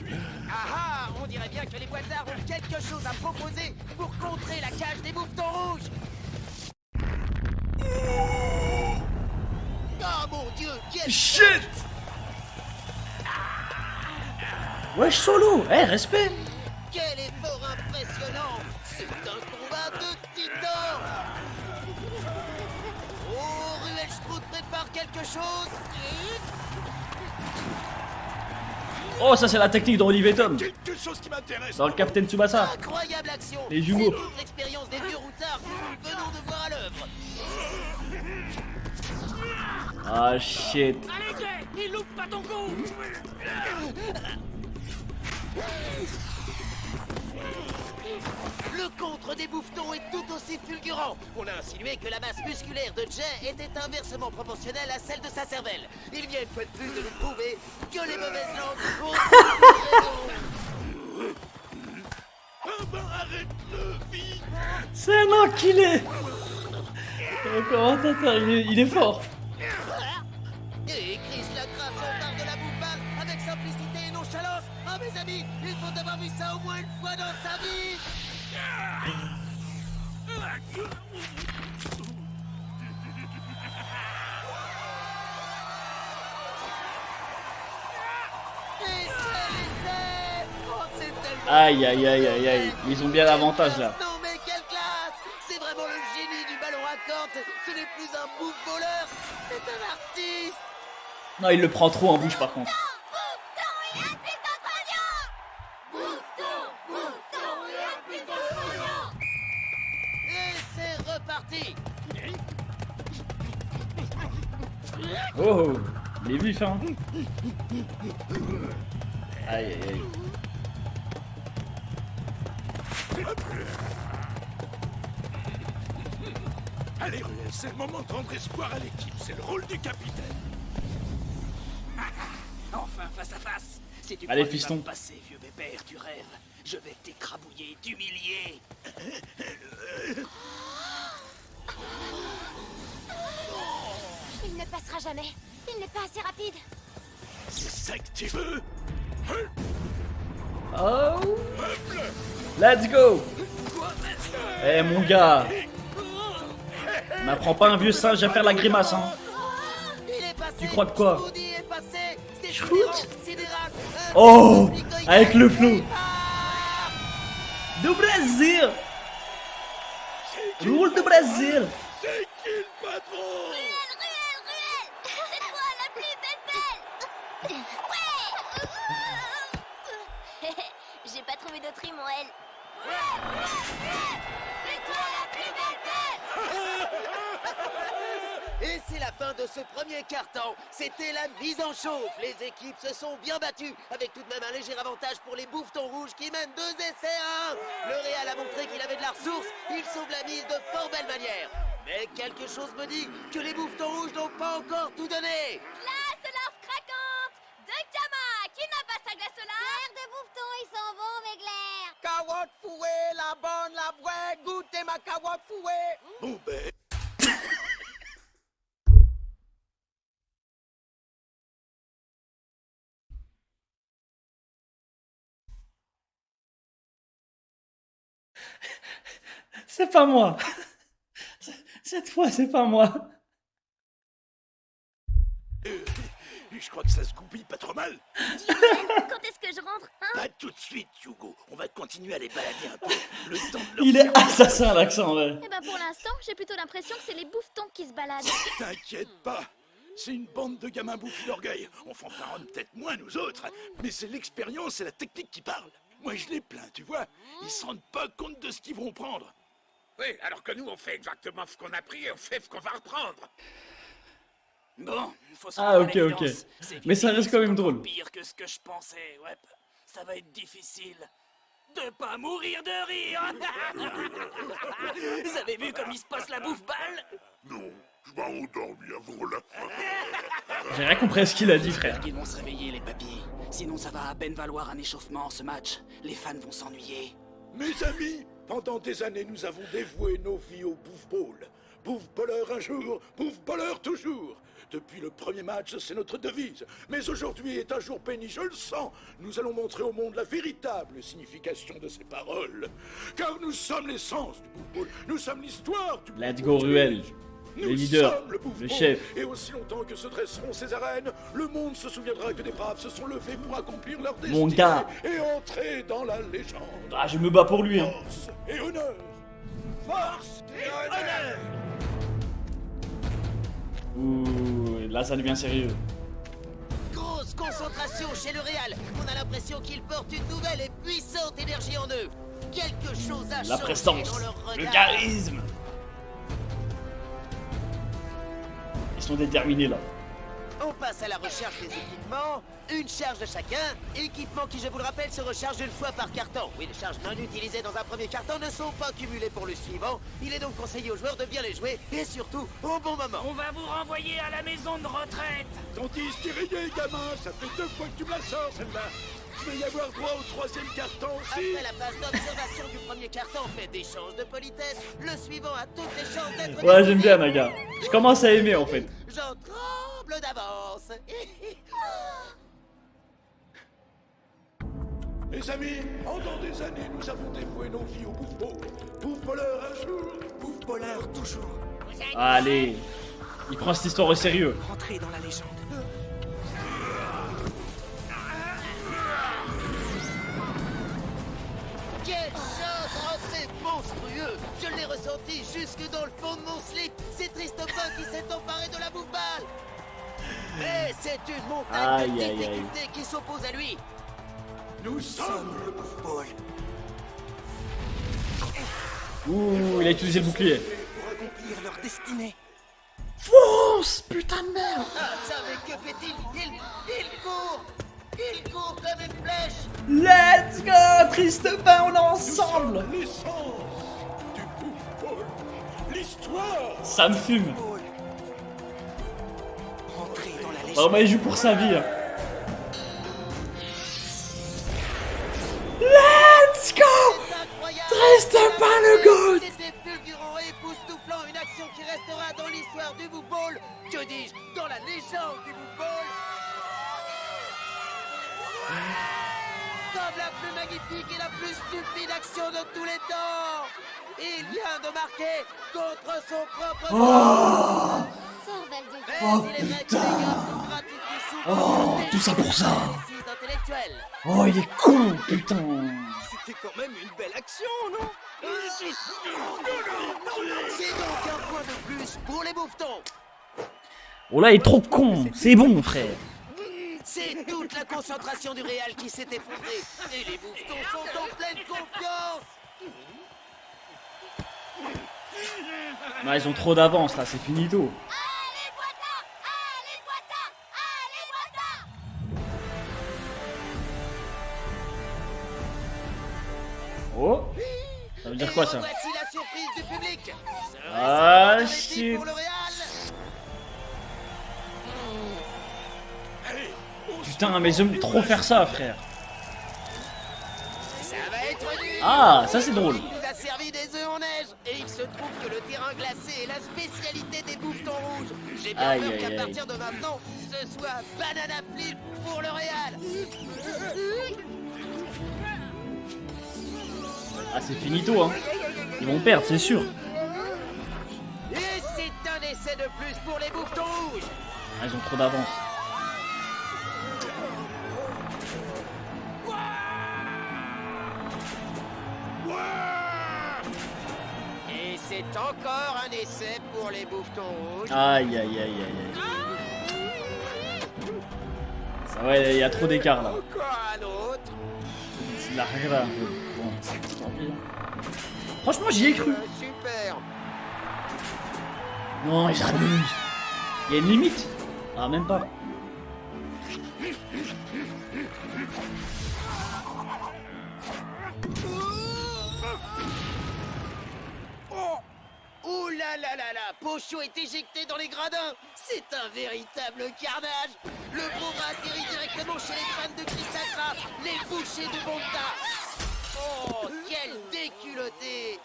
Ah ah, on dirait bien que les Boisards ont quelque chose à proposer pour contrer la cage des bouffetons rouges. Oh mon Dieu, quel... Shit! Wesh solo, respect. Quel effort impressionnant! C'est un combat de titans! Oh, Ruel Sprout prépare quelque chose! Oh, ça c'est la technique de Olivier Tom. Quelque chose qui m'intéresse. Dans le Captain Tsubasa. Incroyable action! Les jumeaux. C'est toute l'expérience des vieux routards que nous venons de voir à l'œuvre! Ah shit. Allez, Jay, il loupe pas ton coup. Le contre des bouffetons est tout aussi fulgurant. On a insinué que la masse musculaire de Jay était inversement proportionnelle à celle de sa cervelle. Il vient une fois de plus de nous prouver que les mauvaises langues ont raison. Ah ben arrête-le, vite. C'est un enculé. Le commentateur, il est fort. Et Chris Lacrasse s'empare de la bouffe avec simplicité et nonchalance. Ah mes amis, il faut avoir vu ça au moins une fois dans sa vie. Aïe aïe aïe aïe aïe. Ils ont bien l'avantage là. Non mais quelle classe! C'est vraiment le génie du ballon à cordes. Ce n'est plus un bouffe-voleur, c'est un artiste. Non, il le prend trop en bouche par contre. Et c'est reparti. Oh, il est vif hein. Aïe aïe aïe. Allez, Ruel, c'est le moment de rendre espoir à l'équipe. C'est le rôle du capitaine. Enfin, face à face. Si tu Allez, crois que tu vas fiston. me passer, vieux bébert, tu rêves. Je vais t'écrabouiller, t'humilier. Il ne passera jamais. Il n'est pas assez rapide. C'est ça que tu veux? Oh. Let's go. Eh mon gars. N'apprends pas un vieux singe à faire la grimace hein. Il est passé. Tu crois que quoi? Woody est passé. C'est Shoot. sidéral. Oh, avec le flow. Ah Do Brasil. Rule do Brasil. C'est qui le patron? Ruel, c'est toi la plus belle. Ouais. J'ai pas trouvé d'autre rime en elle. C'est toi la plus belle. Et c'est la fin de ce premier quart-temps. C'était la mise en chauffe. Les équipes se sont bien battues, avec tout de même un léger avantage pour les bouffetons rouges qui mènent 2 essais à 1. Le Real a montré qu'il avait de la ressource. Il sauve la mise de fort belle manière. Mais quelque chose me dit que les bouffetons rouges n'ont pas encore tout donné. Glace larve craquante de Kama. Qui n'a pas sa glace là? L'air de bouffetons, ils sont bons, mes glaires. Carotte fouée, la bonne, la vraie, goûtez ma carotte fouée. Bon ben, C'est pas moi. Cette fois, c'est pas moi. Je crois que ça se goupille pas trop mal. Quand est-ce que je rentre, hein? Pas tout de suite, Hugo. On va continuer à les balader un peu. Le temps de leur Il est assassin, l'accent, ouais. Eh ben pour l'instant, j'ai plutôt l'impression que c'est les bouffetons qui se baladent. T'inquiète pas. C'est une bande de gamins bouffis d'orgueil. On fanfaronne peut-être moins, nous autres. Mais c'est l'expérience et la technique qui parlent. Moi, je les plains, tu vois. Ils se rendent pas compte de ce qu'ils vont prendre. Oui, alors que nous, on fait exactement ce qu'on a pris et on fait ce qu'on va reprendre. Bon, faut se Ah, rendre à ok, l'évidence. ok. C'est que Mais ça les reste quand même sont drôle. Pire que ce que je pensais, ouais. Ça va être difficile de pas mourir de rire. Vous avez vu comme il se passe la bouffe-balle? Non, je m'en endormi avant la fin. J'ai rien compris à ce qu'il a dit, frère. J'espère qu'ils vont se réveiller, les papis. Sinon, ça va à peine valoir un échauffement, ce match. Les fans vont s'ennuyer. Mes amis, pendant des années, nous avons dévoué nos vies au bouffe-ball. Bouffe-balleur un jour, bouffe-balleur toujours. Depuis le premier match, c'est notre devise. Mais aujourd'hui est un jour béni, je le sens. Nous allons montrer au monde la véritable signification de ces paroles. Car nous sommes l'essence du bouffe-ball. Nous sommes l'histoire du Let's bouffe-ball. go, Ruel. Nous Le leader, sommes le bouffe-ball. le chef. Et aussi longtemps que se dresseront ces arènes, le monde se souviendra que des braves se sont levés pour accomplir leur destinée. Mon gars. Et entrer dans la légende. Ah, je me bats pour lui, hein. Force et honneur. Force et honneur. Ouh, là, ça devient sérieux. Grosse concentration chez le Real. On a l'impression qu'ils portent une nouvelle et puissante énergie en eux. Quelque chose a La changé prestance, dans leur le regard. charisme. Ils sont déterminés, là. On passe à la recherche des équipements. Une charge de chacun. Équipements qui, je vous le rappelle, se rechargent une fois par carton. Oui, les charges non utilisées dans un premier carton ne sont pas cumulées pour le suivant. Il est donc conseillé aux joueurs de bien les jouer et surtout au bon moment. On va vous renvoyer à la maison de retraite. Tandis tirez, gamin, ça fait 2 fois que tu me la sors, celle-là. Je vais y avoir droit au 3e carton aussi. Après la phase d'observation du premier carton, fait d'échange de politesse. Le suivant a toutes les chances d'être Ouais, j'aime décisif. bien, Naga. Je commence à aimer, en fait. J'en tremble d'avance. Mes amis, pendant des années, nous avons dévoué nos vies au bouffe-ball. Bouffe-balleur un jour, bouffe-balleur toujours. Allez. Il prend cette histoire au sérieux. Entrez dans la légende. Quel choc! Oh, c'est monstrueux! Je l'ai ressenti jusque dans le fond de mon slip! C'est Tristopin qui s'est emparé de la bouffe-balle! Et c'est une montagne Aïe, de aïe, aïe. difficultés qui s'oppose à lui! Nous sommes le bouffe-ball. Ouh, il a utilisé le bouclier. Pour accomplir leur destinée. Fonce, putain de merde. Ah, ça, mais que fait-il? Il court! Il court comme une flèche! Let's go, Tristopin, on est ensemble. L'essence du bouffe-ball. L'histoire. Ça me fume. Entrez dans la légende. Oh, mais il joue pour sa vie. Hein. Let's go. C'est incroyable! Tristopin le GOAT. C'était fulgurant et époustouflant, une action qui restera dans l'histoire du bouffe-ball! Que dis-je? Dans la légende du bouffe-ball! Comme la plus magnifique et la plus stupide action de tous les temps! Il vient de marquer contre son propre camp! Cervelle de Mais Oh, il est vrai que putain. les gars se gratifient souvent Oh, de tout ça pour ça. précises intellectuelles. Oh, il est con, putain. C'était quand même une belle action, non? C'est donc un point de plus pour les bouffetons! Oh là, il est trop con. C'est bon, frère. C'est toute la concentration du Real qui s'est effondrée. Et les bouffetons sont en pleine confiance. Non, ils ont trop d'avance, là. C'est finito. Allez, Boita! Allez, Boita! Allez, Boita! Oh. Ça veut dire quoi, ça? Voici la surprise du public. Ah, Serait-ce shit. pour le Real? Putain, mais j'aime trop faire ça, frère. Ça va être dur. Ah, ça, c'est drôle. Il nous a servi des œufs en neige. Et il se trouve que le terrain glacé est la spécialité des bouffetons rouges. J'ai bien Aïe, peur aïe, qu'à aïe. partir de maintenant, ce soit banana flip pour le Real. Ah, c'est finito, hein. Ils vont perdre, c'est sûr. Et c'est un essai de plus pour les bouffetons rouges. Ah, ils ont trop d'avance. Et c'est encore un essai pour les bouffetons rouges. Aïe, aïe, aïe, aïe, aïe. Ça, ouais, il y a trop d'écart là. Encore un autre. C'est de la regra un peu. Bon, tant pis. Franchement, j'y ai cru. Super. Non, ils abusent. Il y a une limite. Ah, même pas. Ouh là là là là, Pochon est éjecté dans les gradins. C'est un véritable carnage. Le pauvre a atterri directement chez les fans de Crystal Craft, les bouchers de Bonta. Oh, quel déculotté.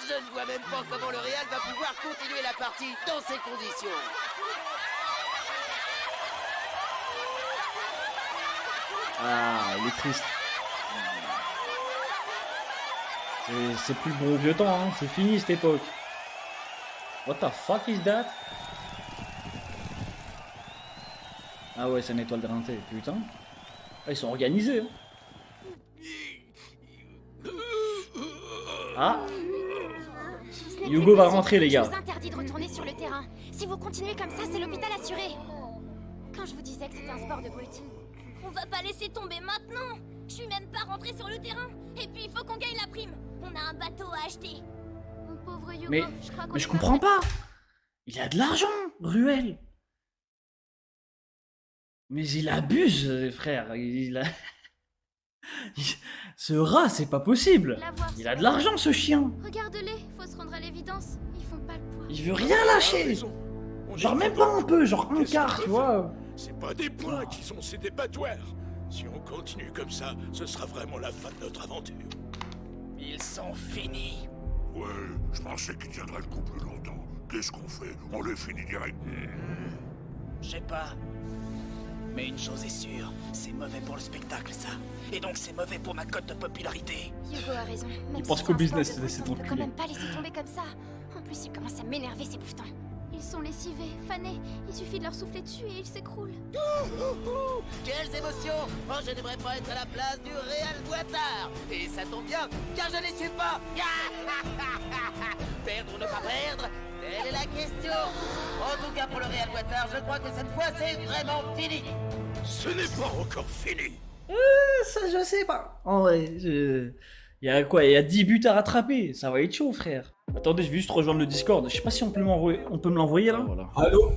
Je ne vois même pas comment le Real va pouvoir continuer la partie dans ces conditions. Ah, il est triste. C'est plus le bon vieux temps, hein. C'est fini cette époque. What the fuck is that? Ah ouais, c'est une étoile greintée, putain. Ah, ils sont organisés. Hein. Ah, Ce n'est Hugo plus va possible. rentrer, les gars. Je vous interdis de retourner sur le terrain. Si vous continuez comme ça, c'est l'hôpital assuré. Quand je vous disais que c'était un sport de brut. On va pas laisser tomber maintenant. Je suis même pas rentrée sur le terrain. Et puis il faut qu'on gagne la prime. On a un bateau à acheter. Mon pauvre Hugo, Mais- je crois qu'on mais je est comprends pas pas. Il a de l'argent, Ruel. Mais il abuse, frère. Il a... Ce rat, c'est pas possible. La voir, Il a de l'argent, ce chien. Regarde-les, faut se rendre à l'évidence. Ils font pas le poids. Il veut rien lâcher. Genre même pas un peu, genre un quart, tu vois. C'est pas des points qui sont, c'est des battoirs. Si on continue comme ça, ce sera vraiment la fin de notre aventure. Ils sont finis. Ouais, je pensais qu'ils tiendraient le coup plus longtemps. Qu'est-ce qu'on fait? On les finit direct. Je sais pas. Mais une chose est sûre, c'est mauvais pour le spectacle, ça. Et donc c'est mauvais pour ma cote de popularité. Hugo a raison. Même Il si pense c'est qu'au un business, sport de c'est brut, on peut quand enculé. même pas laisser tomber comme ça. En plus, il commence à m'énerver, ces bouffetons. Ils sont lessivés, fanés. Il suffit de leur souffler dessus et ils s'écroulent. Quelles émotions. Oh, je n'aimerais pas être à la place du Real Guattard. Et ça tombe bien, car je n'y suis pas. Perdre ou ne pas perdre, telle est la question. En tout cas, pour le Real Guattard, je crois que cette fois, c'est vraiment fini. Ce n'est pas encore fini. Ça, je sais pas. En vrai, il y a quoi? Il y a 10 buts à rattraper. Ça va être chaud, frère. Attendez, je vais juste rejoindre le Discord. Je sais pas si on peut me l'envoyer là. Voilà. Allô?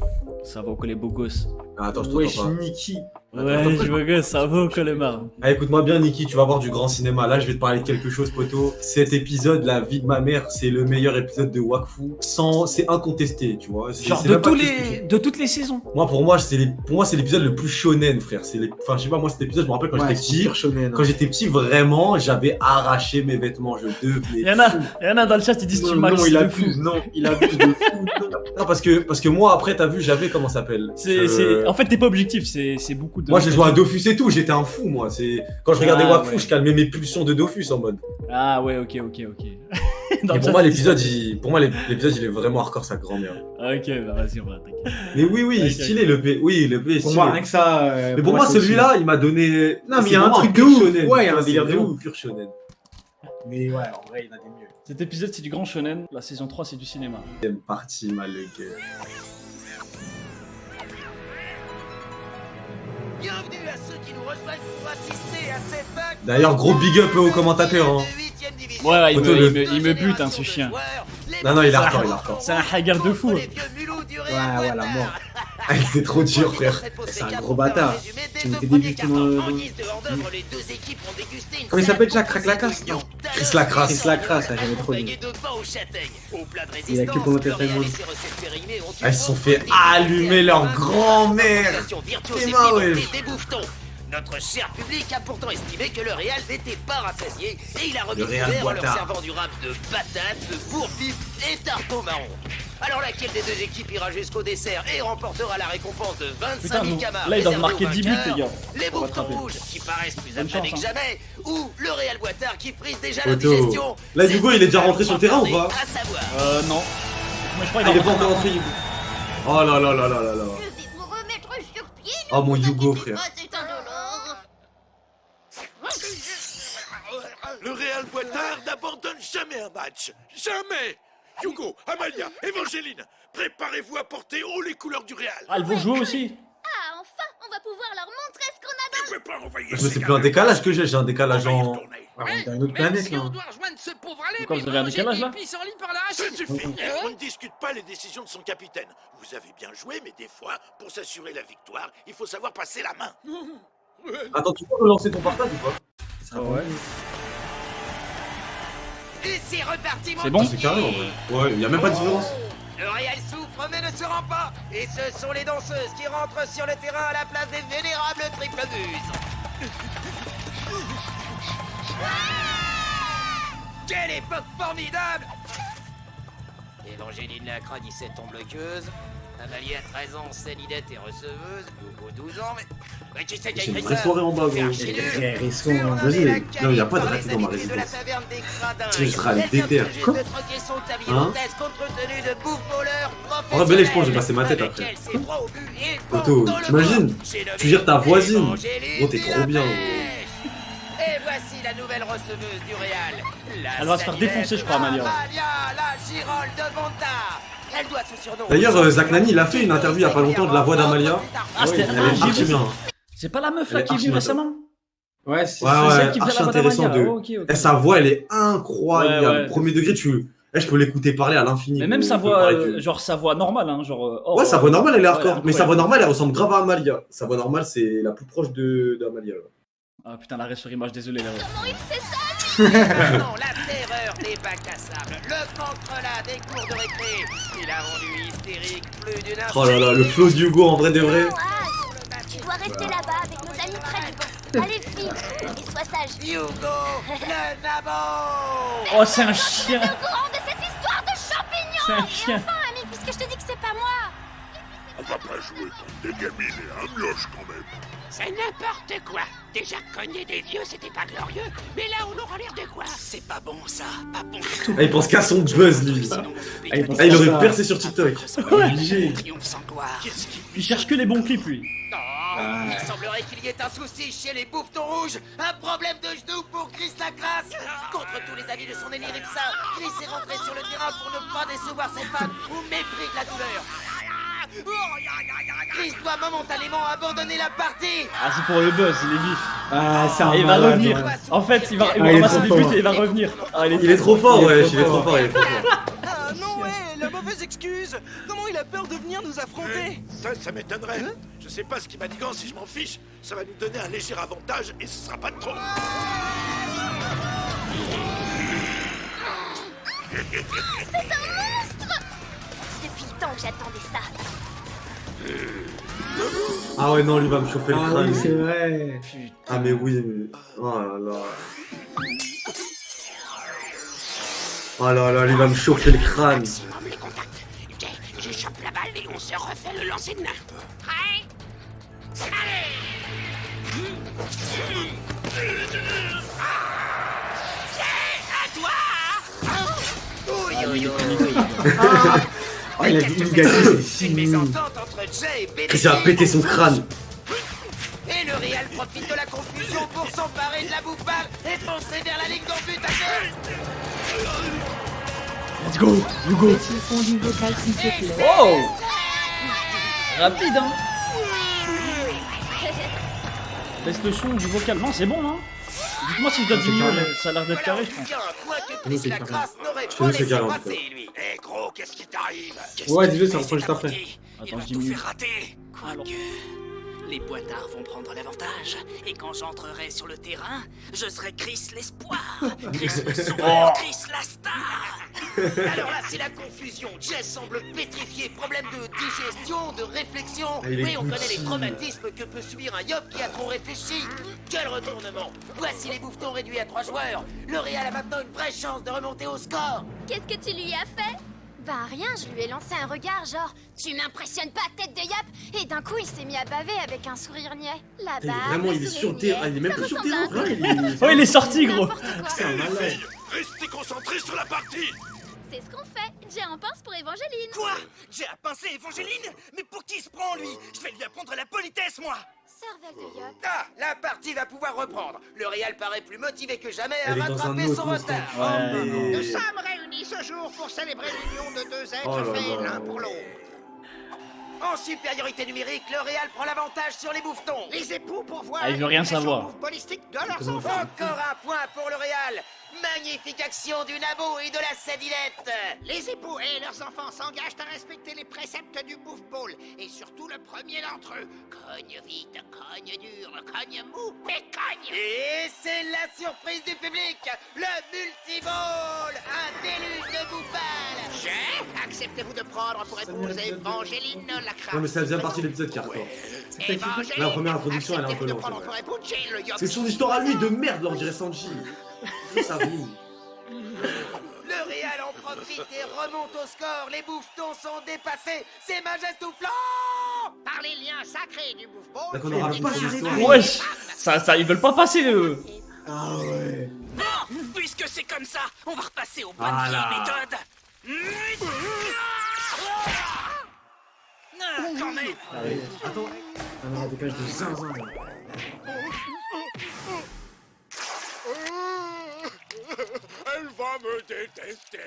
Ça va ou quoi les beaux gosses? Ah, attends, je Wesh, t'entends pas. Niki. Ouais, je beau gosse, ça va ou quoi les marres? Ah, écoute-moi bien, Niki, tu vas voir du grand cinéma. Là, je vais te parler de quelque chose, poto. Cet épisode, La vie de ma mère, c'est le meilleur épisode de Wakfu. C'est incontesté, tu vois. Genre c'est de, même pas tous quelque chose les... de toutes les saisons. Moi, pour moi, c'est l'épisode le plus shonen, frère. Enfin, je sais pas, moi, cet épisode, je me rappelle quand j'étais petit. Quand j'étais petit, vraiment, j'avais arraché mes vêtements. Je devenais. Il y en a dans le chat qui disent tu Non, maxes il de abuse, fou. non, il abuse de fou. Non, parce que moi, après, t'as vu, j'avais, comment ça s'appelle En fait, t'es pas objectif, c'est beaucoup de... Moi, j'ai joué à Dofus et tout, j'étais un fou, moi. Quand je regardais Ah, Wakfu, ouais. je calmais mes pulsions de Dofus en mode. Ah ouais, ok. Dans Et le pour chat, moi, ils l'épisode, disent l'épisode, il est vraiment hardcore, sa grand-mère. ça. Ok, bah vas-y, on va attaquer. Mais oui, il est Ok. stylé, le P. Oui, le P est Pour stylé. moi, rien que ça. Mais pour moi, celui-là, il m'a donné. Non, mais c'est il y a un vraiment truc de pur ouf. shonen. Ouais, il y a un C'est délire de vraiment ouf. pur shonen. Mais ouais, en vrai, il y en a des mieux. Cet épisode, c'est du grand shonen. La saison 3, c'est du cinéma. Deuxième partie, mal le gars. Bienvenue à ceux qui nous rejoignent pour assister à cette acte. D'ailleurs, gros big up aux commentateurs. Hein. Ouais, Photo il me bute, hein, ce chien. Non, il est hardcore, C'est un hagar de fou. Ouais, la mort. Ah, c'est trop dur, frère. C'est un gros bâtard. Tu mettais des victimes Comment il s'appelle déjà? Crac la casse? Non. Chris Lacrasse. Chris Lacrasse, ça, j'avais trop aimé. Il a que commentaire très drôle. Ah, ils se sont fait allumer leur grand-mère. C'est mort, ouais. des bouffetons. Notre cher public a pourtant estimé que le Real n'était pas rassasié et il a remis Le Real couvert en leur Boitard. servant du rap de patates, de bourre-vif et tarpeau marron. Alors laquelle des deux équipes ira jusqu'au dessert et remportera la récompense de 25 Putain, 000 nous, camas là, ils doivent réservés marquer aux 10 buts, vainqueurs, les gars. les Pour bouffetons rattraper. rouges qui paraissent plus Bonne affamés chance, que hein. jamais, ou le Real Boitard qui frise déjà Poto. l'indigestion. Là, Hugo, il est déjà rentré sur le terrain ou pas? À savoir. Non. Mais je crois Il qu'il est va pas encore rentré, Hugo. Oh là là là là là là. Je vais vous remettre sur pied. Oh mon Hugo, frère. C'est indolore. Le Real Boitard n'abandonne jamais un match. Jamais. Hugo, Amalia, Evangeline, préparez-vous à porter haut les couleurs du Real. Ah, elles vont jouer aussi. Ah, enfin, on va pouvoir leur montrer ce qu'on a dans Je peux pas envoyer Mais c'est plus un décalage que j'ai un décalage en. tourner. Ah, on est dans une autre planète là. doit rejoindre ce pauvre allée, Pourquoi vous avez un décalage là? Ça suffit. On ne discute pas les décisions de son capitaine. Vous avez bien joué, mais des fois, pour s'assurer la victoire, il faut savoir passer la main. Attends, tu peux relancer ton partage ou pas? Ah ouais. Et c'est reparti, mon C'est bon? kiki. C'est carré en vrai. Ouais, il y a même pas de différence. Le Real souffre mais ne se rend pas. Et ce sont les danseuses qui rentrent sur le terrain à la place des vénérables triple buses. Quelle époque formidable! Evangeline la cranissette en bloqueuse. Amalia, 13 ans, Célinette et receveuse. Hugo, 12 ans, mais qui c'est qui a C'est une écrit vraie ça? soirée en bas, gros. Non, il y a pas de raté dans ma résidence. Tu seras le déter. Quoi? Hein? En vrai, Belé, je pense que j'ai passé ma tête après. Poto, t'imagines? Tu gères ta voisine. Gros, t'es trop bien, gros. Et voici la nouvelle receveuse du Real. Elle va se faire défoncer, je crois, Amalia. La Girole de Bonta. Elle doit ce surnom. D'ailleurs, Zach Nani, il a fait une interview il y a pas longtemps de la voix d'Amalia. Ah, c'était. Elle est archi bien. C'est pas la meuf là Elle est qui est venue archi récemment? Ouais, c'est celle qui faisait archi la voix intéressant d'Amalia. de. Oh, ok, ok. Eh, sa voix, elle est incroyable. Ouais, ouais. Premier degré, tu. Eh, je peux l'écouter parler à l'infini. Mais même gros. sa On peut voix, parler du- genre sa voix normale, hein, genre. Ouais, sa voix normale, elle est hardcore. Ouais, Mais sa voix incroyable. normale, elle ressemble grave à Amalia. Sa voix normale, c'est la plus proche d'Amalia. Ah putain, l'arrêt sur image, désolé là. Comment il fait ça? Non, la terreur des bacs à sable, le contre-là des cours de récré. Il a rendu hystérique plus d'une heure. Oh là là, le flow d'Hugo en vrai de vrai. Tu dois rester là-bas avec nos amis près du banc. Allez, fille, et sois sage. Hugo, le nabo. Oh, c'est un chien. T'es au courant de cette histoire de champignons? C'est un Et chien. enfin, ami, puisque je te dis que c'est pas moi. On va pas jouer contre des gamines et un mioche quand même. C'est n'importe quoi. Déjà cogner des vieux, c'était pas glorieux. Mais là, on aura l'air de quoi? C'est pas bon, ça. Pas bon du tout. Ah, il pense qu'à son buzz, lui. Ah, il aurait percé sur TikTok. Obligé. Triomphe sans gloire. Il cherche que les bons clips, lui. Il semblerait qu'il y ait un souci chez les bouffetons rouges. Un problème de genou pour Chris Lacrasse. Contre tous les avis de son élire Ipsa, Chris est rentré sur le terrain pour ne pas décevoir ses fans au mépris de la douleur. Chris doit momentanément abandonner la partie. Ah, c'est pour le buzz, il est vif. Ah, c'est un Et il va malade, revenir. ouais. En fait, il va il est ramasser trop des fort. buts et il va revenir. Ah, Il est trop fort, ouais, il est trop fort, il est trop fort. Ah non, ouais, la mauvaise excuse. Comment il a peur de venir nous affronter? Ça m'étonnerait. Je sais pas ce qu'il m'a dit, si je m'en fiche. Ça va nous donner un léger avantage et ce sera pas de trop. C'est un monstre! Depuis le temps que j'attendais ça. Ah ouais, non, lui va me chauffer le Ah crâne. oui, c'est vrai. Ah mais oui, mais... Oh là là. Oh là là, lui va me chauffer le crâne. Maximum les contacts. Ok, je chope la balle et on se refait le lancer de nain. Prêt? Allez! C'est à toi! Oh, il a dit une gâterie, c'est Une fini. mésentente entre Jay et Benny. Chris a pété son crâne. Et le Real profite de la confusion pour s'emparer de la bouffe-balle et foncer vers la ligne d'en but à gauche. Let's go, Hugo. Petit fond du vocal, s'il te plaît. Oh! Rapide, hein. Baisse le son du vocal. Non, c'est bon, hein. Dites-moi si je dois diminuer, ça a l'air d'être carré, je pense. Quoique Oui, Chris c'est Lacrasse n'aurait Je pas te laisse laissé carré, en tout passer, cas. lui. Eh gros, qu'est-ce qui t'arrive? Ouais, dis-le, ça reprend juste après. Attends, je diminue. Raté. Quoique, les boitards vont prendre l'avantage. Et quand j'entrerai sur le terrain, je serai Chris l'espoir. Chris le sourire, Chris la star. Alors là, c'est la confusion. Jay semble pétrifié. Problème de digestion, de réflexion. Ah, il est Oui, on connaît Gucci. les traumatismes que peut subir un yop qui a trop réfléchi. Quel retournement. Voici les bouffetons réduits à 3 joueurs. Le Real a maintenant une vraie chance de remonter au score. Qu'est-ce que tu lui as fait? Ben rien, je lui ai lancé un regard genre « Tu m'impressionnes pas, tête de yap !» Et d'un coup, il s'est mis à baver avec un sourire niais. Là-bas, Vraiment, il est sur terrain. Il est même pas sur terrain, frère. Oh, il est sorti, gros. C'est un malade. Restez concentrés sur la partie. C'est ce qu'on fait. J'ai un pince pour Évangéline. Quoi? J'ai à pincer Évangéline? Mais pour qui se prend, lui? Je vais lui apprendre la politesse, moi. Cervelle de yop. Ah, la partie va pouvoir reprendre. Le Real paraît plus motivé que jamais à Elle est dans un rattraper autre son monstre. retard. Ouais. Nous sommes réunis ce jour pour célébrer l'union de deux êtres Oh là faits là. l'un pour l'autre. En supériorité numérique, le Real prend l'avantage sur les bouffetons. Les époux pour voir Ah, il veut rien l'éducation savoir. footballistique de leurs enfants. Encore un point pour le Real. Magnifique action du Nabo et de la Sadinette. Les époux et leurs enfants s'engagent à respecter les préceptes du bouffball. Et surtout le premier d'entre eux. Cogne vite, cogne dur, cogne mou, mais cogne. Et c'est la surprise du public, le multiball, un déluge de bouffales. Acceptez-vous de prendre pour épouse Évangéline la crainte. Non, mais ça faisait partie de l'épisode qui est hardcore. La première introduction, elle est un peu lente. C'est son histoire à lui de merde, leur dirait Sanji. Ça rime. Le Real en profite et remonte au score. Les bouffetons sont dépassés. C'est majestouflant. Par les liens sacrés du bouffball. D'accord, on aura je pas déclare son la histoire. Wesh, ça, ils veulent pas passer, eux. Ah ouais. Bon, puisque c'est comme ça, on va repasser aux bonnes Voilà. vieilles méthodes. Ah, quand même. Attends. Ah non, dépêche de zinzin. là. Elle va me détester.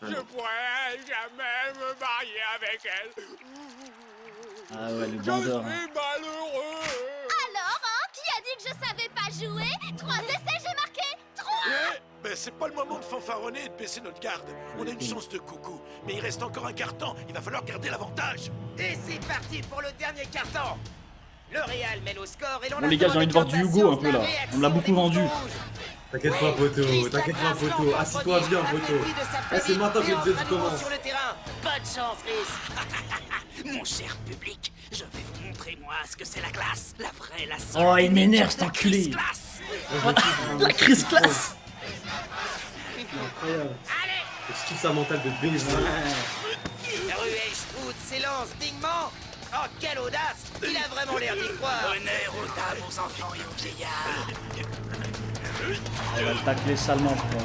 Je pourrai jamais me marier avec elle. Ah ouais, le Je bandeur. suis malheureux. Alors, hein, qui a dit que je savais pas jouer? 3 essais, j'ai marqué 3. Mais c'est pas le moment de fanfaronner et de baisser notre garde. On a une chance de coucou, mais il reste encore un quart-temps. Il va falloir garder l'avantage. Et c'est parti pour le dernier carton. Le Real mène au score et l'on Bon, les gars, j'ai envie de voir du Hugo un peu là. On me l'a beaucoup vendu. T'inquiète pas, poteau. T'inquiète pas, poteau. Assis-toi bien, poteau. C'est maintenant que l'épisode commence. Sur le terrain. Bonne chance, Chris. Mon cher public, je vais vous montrer moi ce que c'est la classe, la vraie, la seule. Oh, il unique, m'énerve, cet la enculé. Chris classe. La crise classe. Incroyable. Je kiffe sa mentale de baiser. Ruel Sprout s'élance dignement. Oh, quelle audace. Il a vraiment l'air d'y croire. Honneur aux dames, aux enfants et aux vieillards. Elle va le tacler salement, quoi.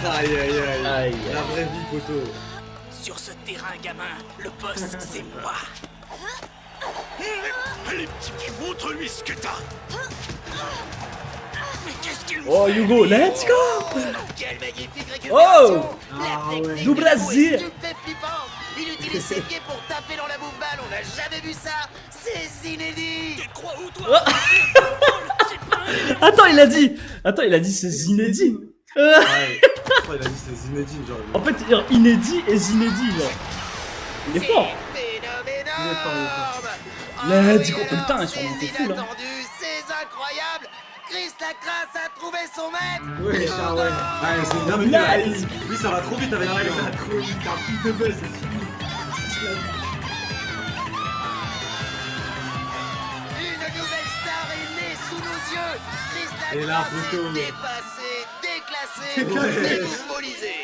Aïe, aïe, aïe. Aïe, La vraie vie, poteau. Sur ce terrain, gamin, le boss, c'est moi. Allez, petit cul, montre-lui ce que t'as. Mais qu'est-ce qu'il me Oh, fait, Hugo, lui? let's go. Quelle magnifique récupération. Oh. Ah ouais. Du Brésil. Flippant. Il utilise ses pieds pour taper dans la bouffe balle. On n'a jamais vu ça. C'est inédit. Tu te crois où, toi? Attends, il a dit c'est Zinedine. Ouais. Oh, il a dit c'est Zinedine, genre. En fait, inédit et Zinedine, genre. Il est fort. Let's go. Putain, ils sont montés fous, là. C'est incroyable. Chris Lacrasse a trouvé son maître. Ouais, ça, ouais. Ouais, c'est bien, mais lui, ça va trop vite avec lui. Ça va trop vite. T'as un plus de buzz, c'est fini. Une nouvelle star est née sous nos yeux. Chris Et là, Lacrasse photo. est dépassé, déclassé, Déclassé. démobilisé.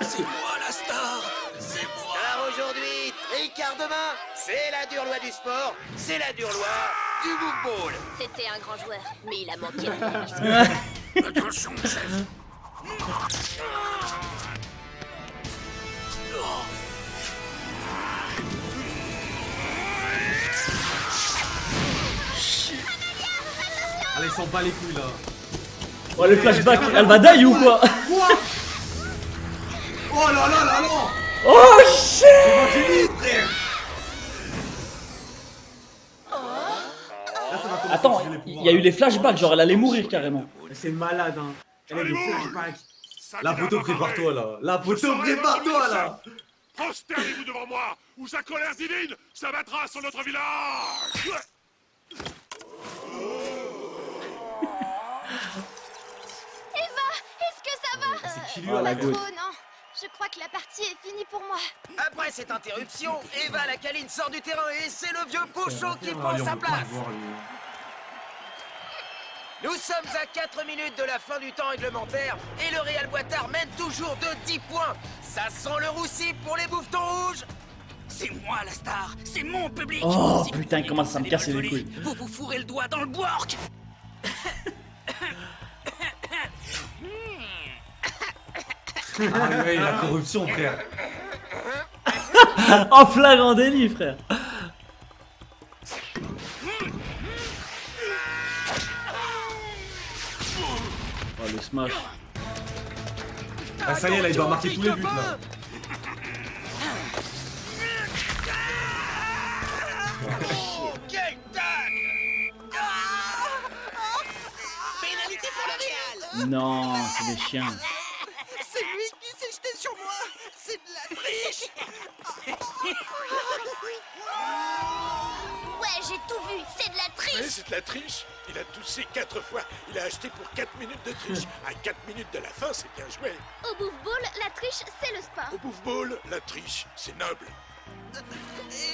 C'est moi la star. C'est moi. Star aujourd'hui, Ricard demain. C'est la dure loi du sport. C'est la dure loi du bouffball. C'était un grand joueur, mais il a manqué de Attention, chef. Allez, il s'en bat les couilles là. Oh, le flashback, elle va die ou quoi? Quoi? Oh là là là là. Oh shit. Frère. Là, ça va commencer Attends, à changer les il pouvoirs, y a eu là. les flashbacks, genre elle allait mourir carrément. C'est malade, hein. Elle a des flashbacks. La photo, prépare-toi là. La photo, prépare-toi là. Prosternez-vous devant moi, ou sa colère divine s'abattra sur notre village. Eva, est-ce que ça va? C'est qui lui, Oh, là? la goutte. Oh non, je crois que la partie est finie pour moi. Après cette interruption, Eva la câline sort du terrain et c'est le vieux Pouchot qui Ah, prend lui, on sa peut pas place. le voir, lui. Nous sommes à 4 minutes de la fin du temps réglementaire et le Real Boitard mène toujours de 10 points. Ça sent le roussi pour les bouffetons rouges. C'est moi la star, c'est mon public. Oh Si putain, vous comment ça me allez casse les voler, couilles. Vous vous fourrez le doigt dans le bourg. Ah ouais, la corruption, frère. En flagrant délit, frère. Oh, le smash. Ah, ça y est, là, il doit marquer tous les buts, là. Oh, quel tacle! Pénalité pour le Real! Non, c'est des chiens. C'est lui qui s'est jeté sur moi! C'est de la triche! Ouais, j'ai tout vu, c'est de la Mais triche. c'est de la triche. Il a toussé 4 fois. Il a acheté pour 4 minutes de triche. À 4 minutes de la fin, c'est bien joué. Au Bouffe Ball, la triche, c'est le sport. Au Bouffe Ball, la triche, c'est noble.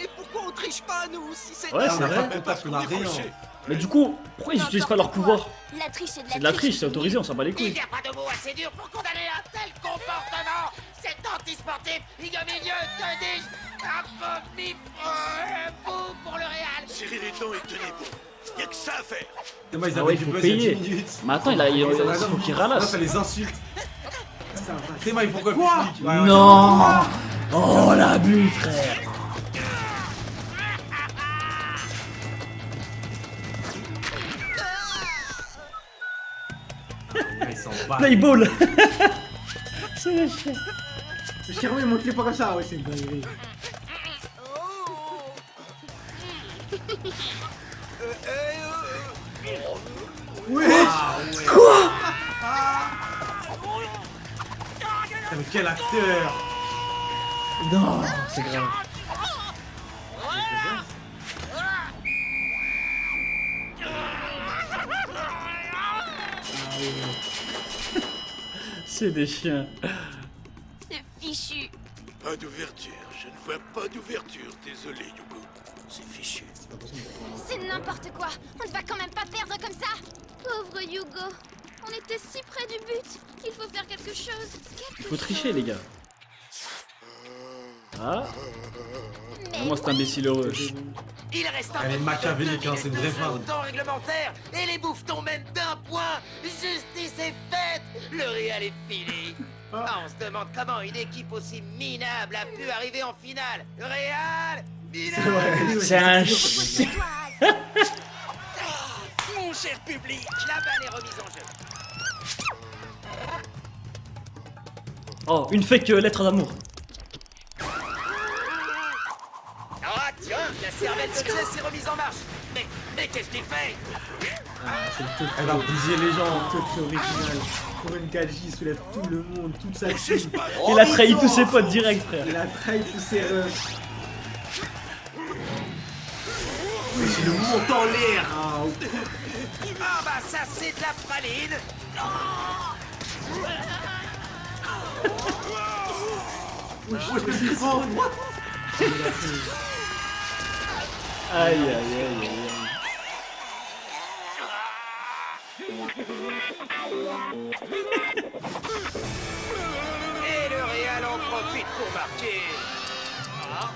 Et pourquoi on triche pas, nous, si c'est... Ouais, c'est vrai. Même parce qu'on a rien. Mais du coup, pourquoi ils utilisent pas leur pouvoir? La triche, c'est de la triche. C'est de la triche, c'est autorisé, on s'en bat les Il couilles. n'y a pas de mots assez durs pour condamner un tel comportement. C'est antisportif, ignominieux, que dis-je, abominable pour le Real. Serrez les dents et tenez bon. Y a que ça à faire. Thomas, ils Ah avaient ouais, il du faut buzz il y a 10 payer. minutes. Mais attends, il faut qu'il Là, ralasse. ça les insulte. Ça va. Théma, ils font quoi, Quoi public? Ouais, ouais. Non. Oh, l'abus, frère. Ah, ils s'en battent. Play ball. C'est les chiens. Chiromé, montre-les pas comme ça, ouais, c'est une dinguerie. Ouais. Quoi? Mais quel acteur! Non, c'est grave. C'est des chiens. C'est fichu. Pas d'ouverture. Je ne vois pas d'ouverture. Désolé, Hugo. C'est fichu. C'est n'importe quoi. On ne va quand même pas perdre comme ça. Pauvre Hugo. On était si près du but. Il faut faire quelque chose. Il faut tricher, les gars. Ah. Mais Vraiment, c'est imbécile heureux. Il reste un Elle est peu machiavélique, plus de hein, c'est une 2 vraie minutes de jeu femme. au temps réglementaire et les bouffetons mènent d'1 point. Justice est faite. Le Real est fini. Ah, on se demande comment une équipe aussi minable a pu arriver en finale. Le Real, minable. C'est un chien. Mon cher public. La balle est remise en jeu. Oh, une fake lettre d'amour. Ah tiens, la cervelle de Jess s'est remise en marche. Mais qu'est-ce qu'il fait? Elle va bousiller les gens. Tokyo original. Pour une Gaji, il soulève tout le monde, toute sa team. Il a trahi tous ses potes direct, frère. Il a trahi tous ses refs. Il le monte en l'air. Ah, Ah bah ça c'est de la praline. Aïe, aïe, aïe, aïe. Et le Real en profite pour marquer. Ah.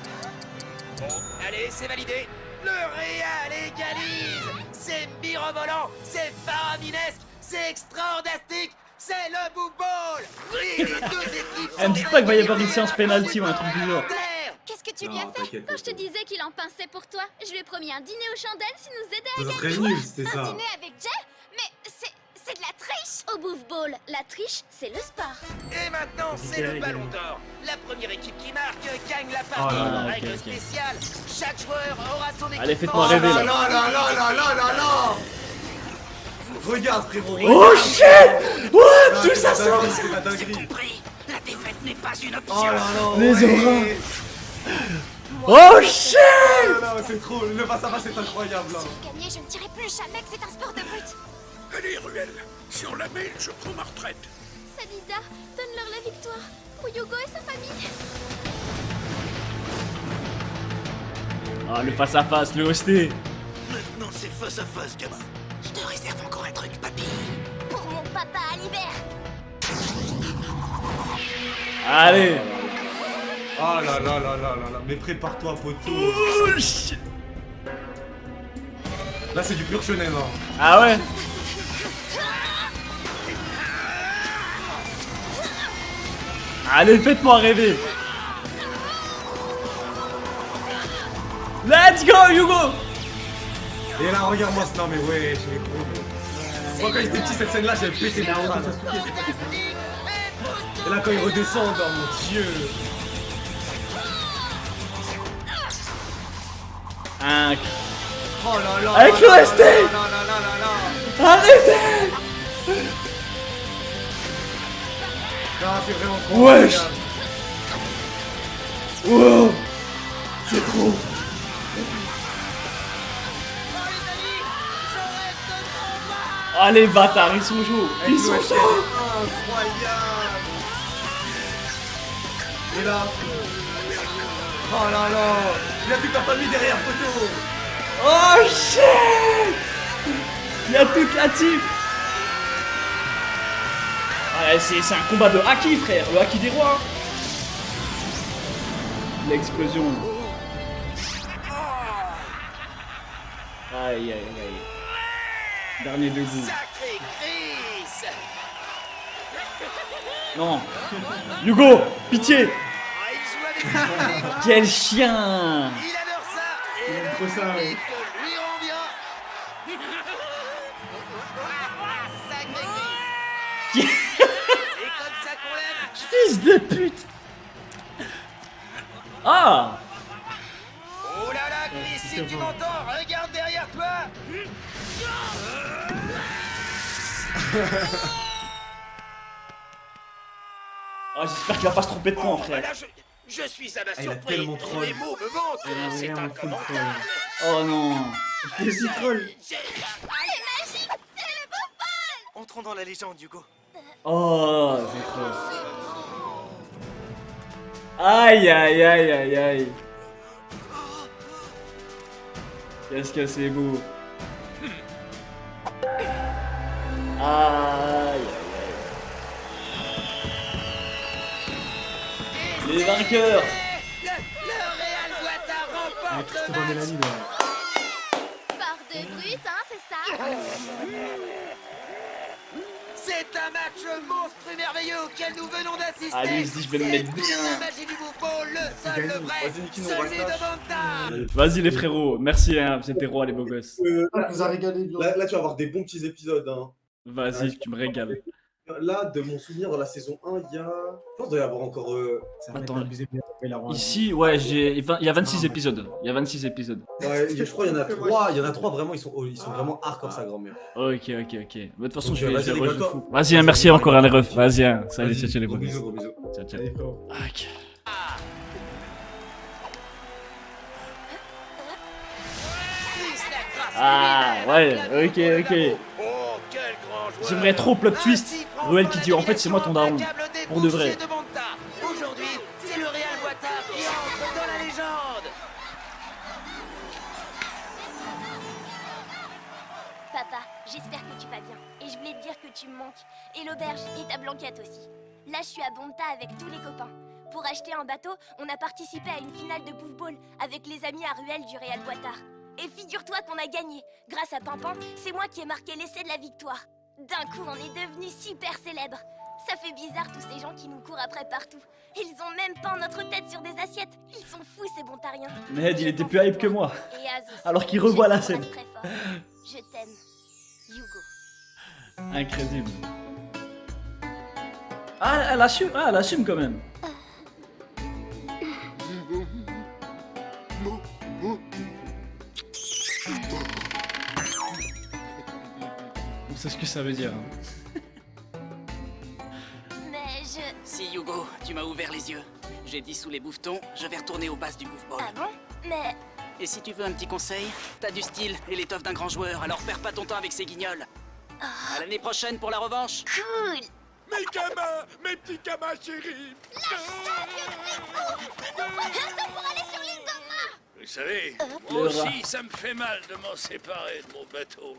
Bon, allez, c'est validé. Le Real égalise. C'est mirobolant, c'est faraminesque, c'est extraordastique. C'est le boubol. Oui, les deux équipes. Elle me dit pas qu'il va y avoir une séance penalty ou un truc du genre. Qu'est-ce que tu lui Non, as fait? t'inquiète. Quand je te disais qu'il en pinçait pour toi, je lui ai promis un dîner aux chandelles s'il nous aidait à Ça gagner. serait nul, c'était Un ça. dîner avec Jay? Mais c'est de la triche. Au Bouffe Ball, la triche, c'est le sport. Et maintenant, c'est le ballon d'or. La première équipe qui marque gagne la partie. Oh là là, Règle ok, ok. spéciale. Chaque joueur aura son équipe. Allez, faites-moi rêver, là. là là là là là là là. Regarde, frérot. Oh shit! What? Tout ça sort! C'est la C'est dinguerie. compris. La défaite n'est pas une option. Oh là là. Les ouais. Oh shit! Oh là là, c'est trop. Le face à face, c'est incroyable. Là. Si on gagnait, je ne dirais plus jamais que c'est un sport de brut. Allez, Ruel. Si on la met, je prends ma retraite. Sadida, donne-leur la victoire. Pour Hugo et sa famille. Ah, le face à face, le hosté. Maintenant, c'est face à face, gamin. Je te réserve encore un truc pas Allez. Oh là là là là là là. Mais prépare-toi, poteau. Là, c'est du pur shonen, hein. Ah ouais. Allez, faites-moi rêver. Let's go, Hugo. Et là, regarde-moi ça. Non, mais ouais, j'ai gros. Moi, quand j'étais petit, cette scène-là, j'avais pété mes crânes. Et là, quand il redescend, oh mon dieu. Un... Oh là là. Avec l'OST. Arrêtez. Non, c'est vraiment trop. Wesh. Wow. C'est trop. Allez, bâtards, ils sont chauds. Ils sont chauds. Incroyable. Et là. Oh là là. Il y a toute la famille derrière, poteau. Oh shit. Il y a toute la team. Ouais, c'est un combat de haki, frère. Le haki des rois. L'explosion. Aïe, aïe, aïe. Dernier debout. Sacré Chris. Non. Hugo, pitié. Ah, il joue avec son public. Quel chien. Il adore ça. Il aime trop ça, ouais. lui rend bien. Sacré Chris. C'est comme ça qu'on l'aime. Fils de pute. Ah. Oh là là, Chris, si tu m'entends, regarde derrière toi. Ah, j'espère qu'il va pas se tromper de camp, Bon, frère. là, je suis à ma il a surprise. tellement troll. Les mots me manquent. C'est incommentable. Oh non. Les citrolles. Entrons dans la légende, Hugo. Oh, c'est trop. Aïe, aïe, aïe, aïe, aïe. Qu'est-ce que c'est beau. Aïe, aïe, aïe. Les vainqueurs. Le Real Guata remporte le match. Mélanie, là. Par de brut, hein, c'est ça? C'est un match monstre et merveilleux auquel nous venons d'assister. Ah, lui, il se dit, je vais me mettre C'est bien. la magie du bouffon, le seul, le vrai, Vas-y, Niki, on va celui se de lâcher. Monta. Vas-y les frérots, merci hein, vous êtes héros les beaux gosses. Ça nous a régalé. Là, tu vas avoir des bons petits épisodes, hein. Vas-y, tu me régales. Là, de mon souvenir, dans la saison 1, il y a. Je pense qu'il doit y avoir encore. Attends, ici, ouais, il y a 26 épisodes. Il y a 26 épisodes. Ouais, je crois qu'il y en a 3. Il y en a 3 vraiment, ils sont vraiment hardcore sa grand-mère. Ok. Mais de toute façon, Donc, je vais vas-y, les gars, je toi. fous. Vas-y, hein, merci encore hein, les refs. Vas-y, hein. Salut, Vas-y, ciao les gros beaux bisous, gosses. gros bisous. Ciao, ciao. Allez, frérot. Ok. Ah, ouais, ok. Oh, quel grand joueur. J'aimerais trop plot twist. Ruel qui dit en fait, c'est moi ton daron. Pour de vrai. Aujourd'hui, c'est le Real Guata qui entre dans la légende. Papa, j'espère que tu vas bien. Et je voulais te dire que tu me manques. Et l'auberge, et ta blanquette aussi. Là, je suis à Bonta avec tous les copains. Pour acheter un bateau, on a participé à une finale de Bouffe Ball avec les amis à Ruel du Real Guata. Et figure-toi qu'on a gagné. Grâce à Pimpin, c'est moi qui ai marqué l'essai de la victoire. D'un coup, on est devenus super célèbres. Ça fait bizarre tous ces gens qui nous courent après partout. Ils ont même peint notre tête sur des assiettes. Ils sont fous ces bontariens. Ned, il était plus hype que moi. Et Az aussi. Alors qu'il revoit la Je scène. t'embrasse très fort. Je t'aime, Hugo. Incroyable. Ah, elle assume quand même. On sait ce que ça veut dire. Hein. Mais je... Si Hugo, tu m'as ouvert les yeux. J'ai dit sous les bouffetons, je vais retourner aux bases du bouffball. Ah bon? Mais... Et si tu veux un petit conseil, t'as du style et l'étoffe d'un grand joueur, alors perds pas ton temps avec ces guignols. À l'année prochaine pour la revanche. Cool. Mes gamins, mes petits gamins chéris. Vous savez, Le moi rat. aussi, ça me fait mal de m'en séparer de mon bateau.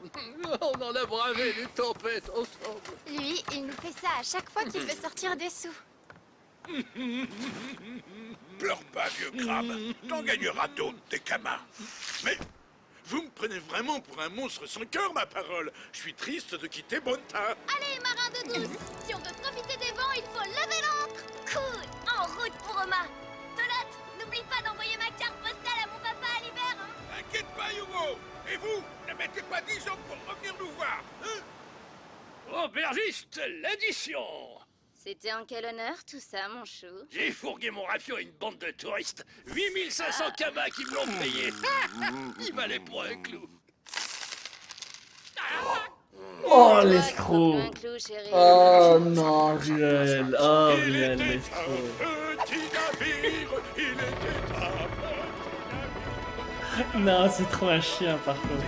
On en a bravé des tempêtes ensemble. Lui, il nous fait ça à chaque fois qu'il veut sortir des sous. Pleure pas, vieux crabe. T'en gagneras d'autres, des camas. Mais vous me prenez vraiment pour un monstre sans cœur, ma parole. Je suis triste de quitter Bonta. Allez, marin de douce, si on veut profiter des vents, il faut lever l'ancre. Cool. En route pour Oma. Tolotte, n'oublie pas d'envoyer ma carte postale à mon papa à l'hiver, hein. T'inquiète pas, Hugo. Et vous, ne mettez pas 10 ans pour revenir nous voir, hein? Aubergiste, l'addition. C'était en quel honneur tout ça, mon chou? J'ai fourgué mon rafio à une bande de touristes. 8500 kamas qui me l'ont payé. Il valait pour un clou. Oh, l'escroc. Un clou, chérie. Oh non, Ruel. Oh, Ruel, l'escroc. Non, c'est trop un chien, par contre.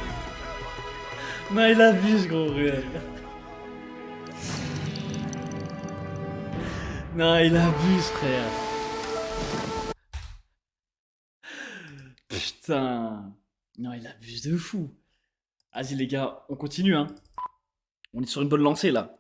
Non, il abuse, gros, Ruel. Non, il abuse, frère. Putain. Non, il abuse de fou. Vas-y, les gars, on continue, hein. On est sur une bonne lancée, là.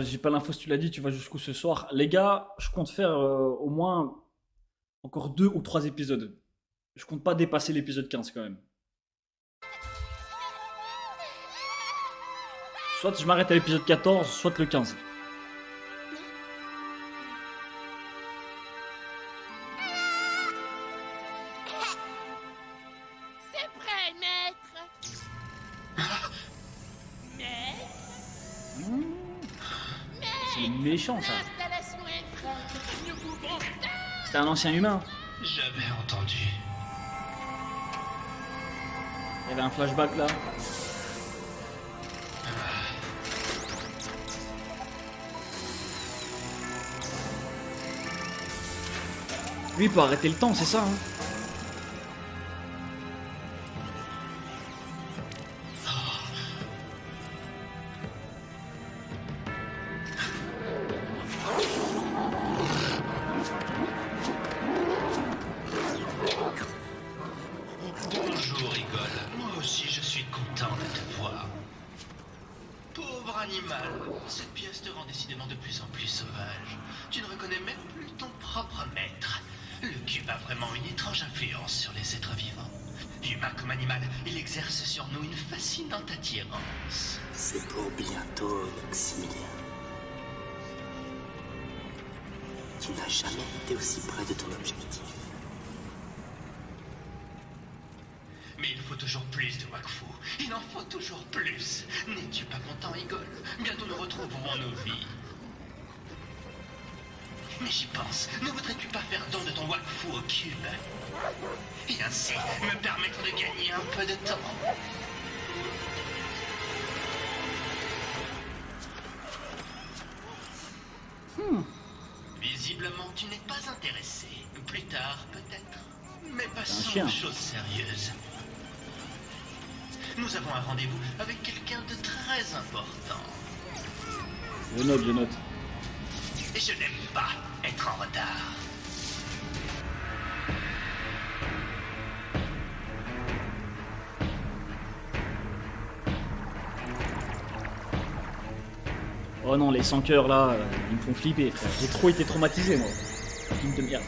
J'ai pas l'info si tu l'as dit, tu vas jusqu'où ce soir. Les gars, je compte faire au moins encore 2 ou 3 épisodes. Je compte pas dépasser l'épisode 15 quand même. Soit je m'arrête à l'épisode 14, soit le 15. C'est prêt, maître. C'est méchant ça. L'installation est prête. Nous pouvons... C'est un ancien humain. J'avais entendu. Il y avait un flashback là. Lui il peut arrêter le temps, c'est ça hein. Bonjour, Igor. Moi aussi, je suis content de te voir. Pauvre animal, cette pièce te rend décidément de plus en plus sauvage. Tu ne reconnais même plus ton propre maître. Le cube a vraiment une étrange influence sur les êtres vivants. Humain comme animal, il exerce sur nous une fascinante attirance. C'est pour bientôt, Maximilien. Tu n'as jamais été aussi près de ton objectif. Mais il faut toujours plus de Wakfu. Il en faut toujours plus. N'es-tu pas content, Igor? Bientôt nous retrouverons nos vies. Mais j'y pense. Ne voudrais-tu pas faire don de ton Wakfu au cube? Et ainsi me permettre de gagner un peu de temps. Visiblement, tu n'es pas intéressé. Plus tard, peut-être. Mais passons aux choses sérieuses. Nous avons un rendez-vous avec quelqu'un de très important. Je note, je note. Je n'aime pas être en retard. Oh non, les 100 cœurs là, ils me font flipper, frère. J'ai trop été traumatisé, moi. Film de merde.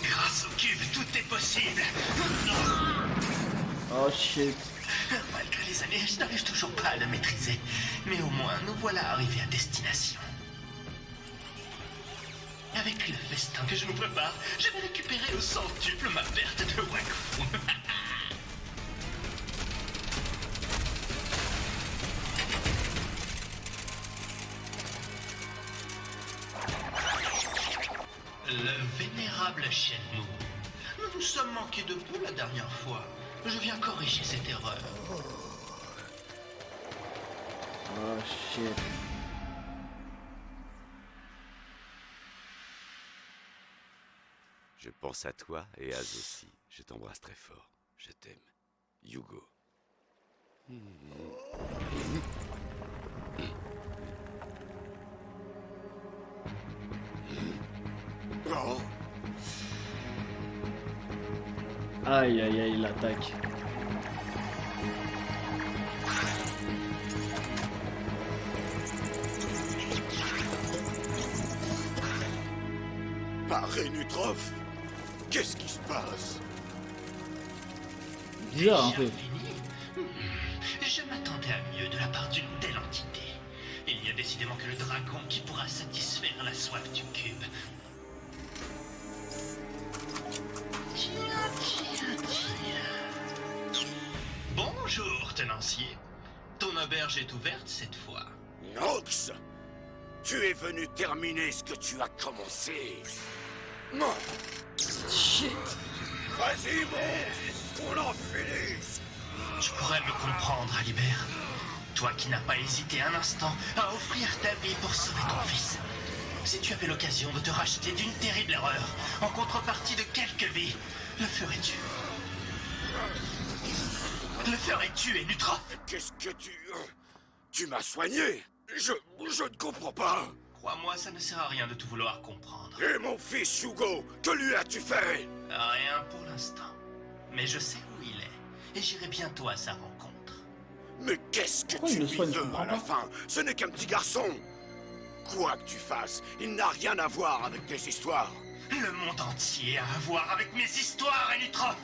Grâce au cube, tout est possible. Oh shit. Malgré les années, je n'arrive toujours pas à le maîtriser. Mais au moins, nous voilà arrivés à destination. Avec le festin que je nous prépare, je vais récupérer au centuple ma perte de Wakfu. misérable chienne mou. Nous nous sommes manqués de peu la dernière fois. Je viens corriger cette erreur. Oh shit. Je pense à toi et Az aussi. Je t'embrasse très fort. Je t'aime. Hugo. Aïe aïe aïe, l'attaque. Paré Nutrof, qu'est-ce qui se passe? Bizarre un peu. Je m'attendais à mieux de la part d'une telle entité. Il n'y a décidément que le dragon qui pourra satisfaire la soif du cube. Bonjour, tenancier. Ton auberge est ouverte cette fois. Nox, tu es venu terminer ce que tu as commencé. Non. Shit. Vas-y, monstre, qu'on en finisse. Tu pourrais me comprendre, Alibert. Toi qui n'as pas hésité un instant à offrir ta vie pour sauver ton fils. Si tu avais l'occasion de te racheter d'une terrible erreur, en contrepartie de quelques vies, le ferais-tu? Le ferais-tu, Enutra? Qu'est-ce que tu m'as soigné? Je ne comprends pas. Crois-moi, ça ne sert à rien de tout vouloir comprendre. Et mon fils Hugo, que lui as-tu fait? Rien pour l'instant. Mais je sais où il est, et j'irai bientôt à sa rencontre. Mais qu'est-ce que tu lui veux à la fin? Ce n'est qu'un petit garçon. Quoi que tu fasses, il n'a rien à voir avec tes histoires. Le monde entier a à voir avec mes histoires, Enutrof.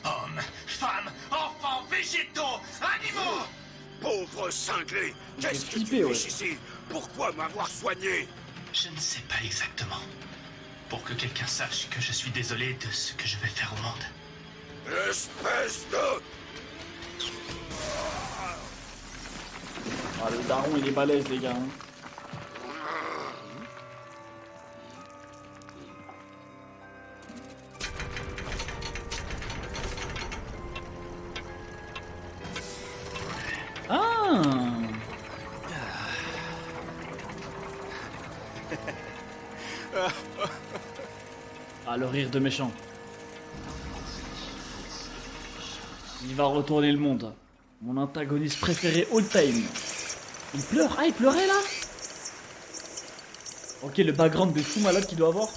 Hommes, femmes, enfants, végétaux, animaux. Pauvre cinglé, qu'est-ce que tu fais ici? Pourquoi m'avoir soigné? Je ne sais pas exactement. Pour que quelqu'un sache que je suis désolé de ce que je vais faire au monde. Espèce de... Ah, le daron il est balèze les gars. Hein. Ah. Ah, le rire de méchant. Il va retourner le monde. Mon antagoniste préféré all time. Il pleure. Ah, il pleurait là. Ok, le background de fou malade qu'il doit avoir.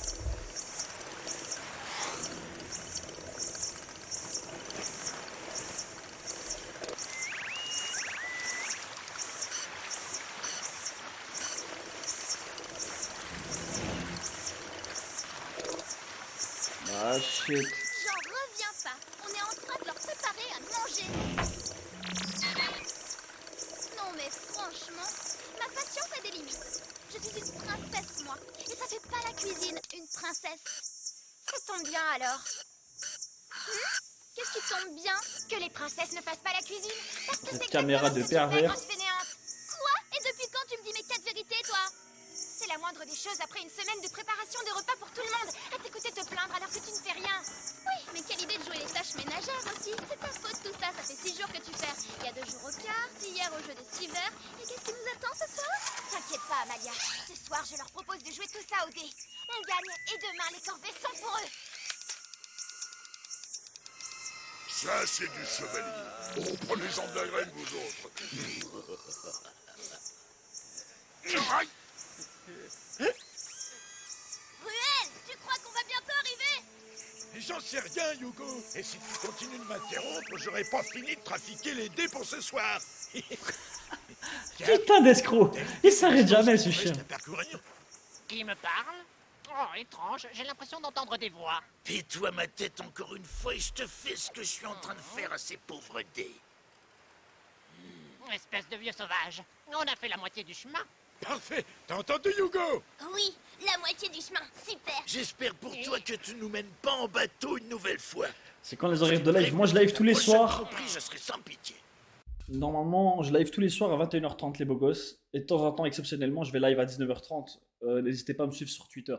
Ah shit. J'en reviens pas. On est en train de leur préparer à manger. Non mais franchement, ma patience a des limites. Je suis une princesse moi. Et ça fait pas la cuisine, une princesse. Ça tombe bien alors. Qu'est-ce qui tombe bien? Que les princesses ne fassent pas la cuisine? Parce que c'est caméra de pervers. Quoi? Et depuis quand tu me dis mes 4 vérités toi? C'est la moindre des choses après une semaine de préparation de repas pour tout le monde. À t'écouter te plaindre alors que tu ne fais rien. Oui, mais quelle idée de jouer les tâches ménagères aussi. C'est ta faute tout ça, ça fait 6 jours que tu perds. Il y a 2 jours aux cartes, hier au jeu des 6 verres. Et qu'est-ce qui nous attend ce soir? T'inquiète pas Amalia, ce soir je leur propose de jouer tout ça au dé. On gagne et demain les corvées sont pour eux. Ça, c'est du chevalier. Reprenez-en de la graine, vous autres. Aïe. Ruel, tu crois qu'on va bientôt arriver? J'en sais rien, Hugo. Et si tu continues de m'interrompre, j'aurais pas fini de trafiquer les dés pour ce soir. Putain d'escroc. Il s'arrête jamais ce chien. Qui me parle? Oh, étrange, j'ai l'impression d'entendre des voix. Tais-toi ma tête encore une fois et je te fais ce que je suis en train de faire à ces pauvres dés. Espèce de vieux sauvage. On a fait la moitié du chemin. Parfait. T'as entendu, Hugo? Oui, la moitié du chemin, super. J'espère pour toi que tu nous mènes pas en bateau une nouvelle fois. C'est quand les horaires de live? Moi je live tous les soirs. Je serai sans pitié. Normalement, je live tous les soirs à 21h30 les beaux gosses. Et de temps en temps, exceptionnellement, je vais live à 19h30. N'hésitez pas à me suivre sur Twitter.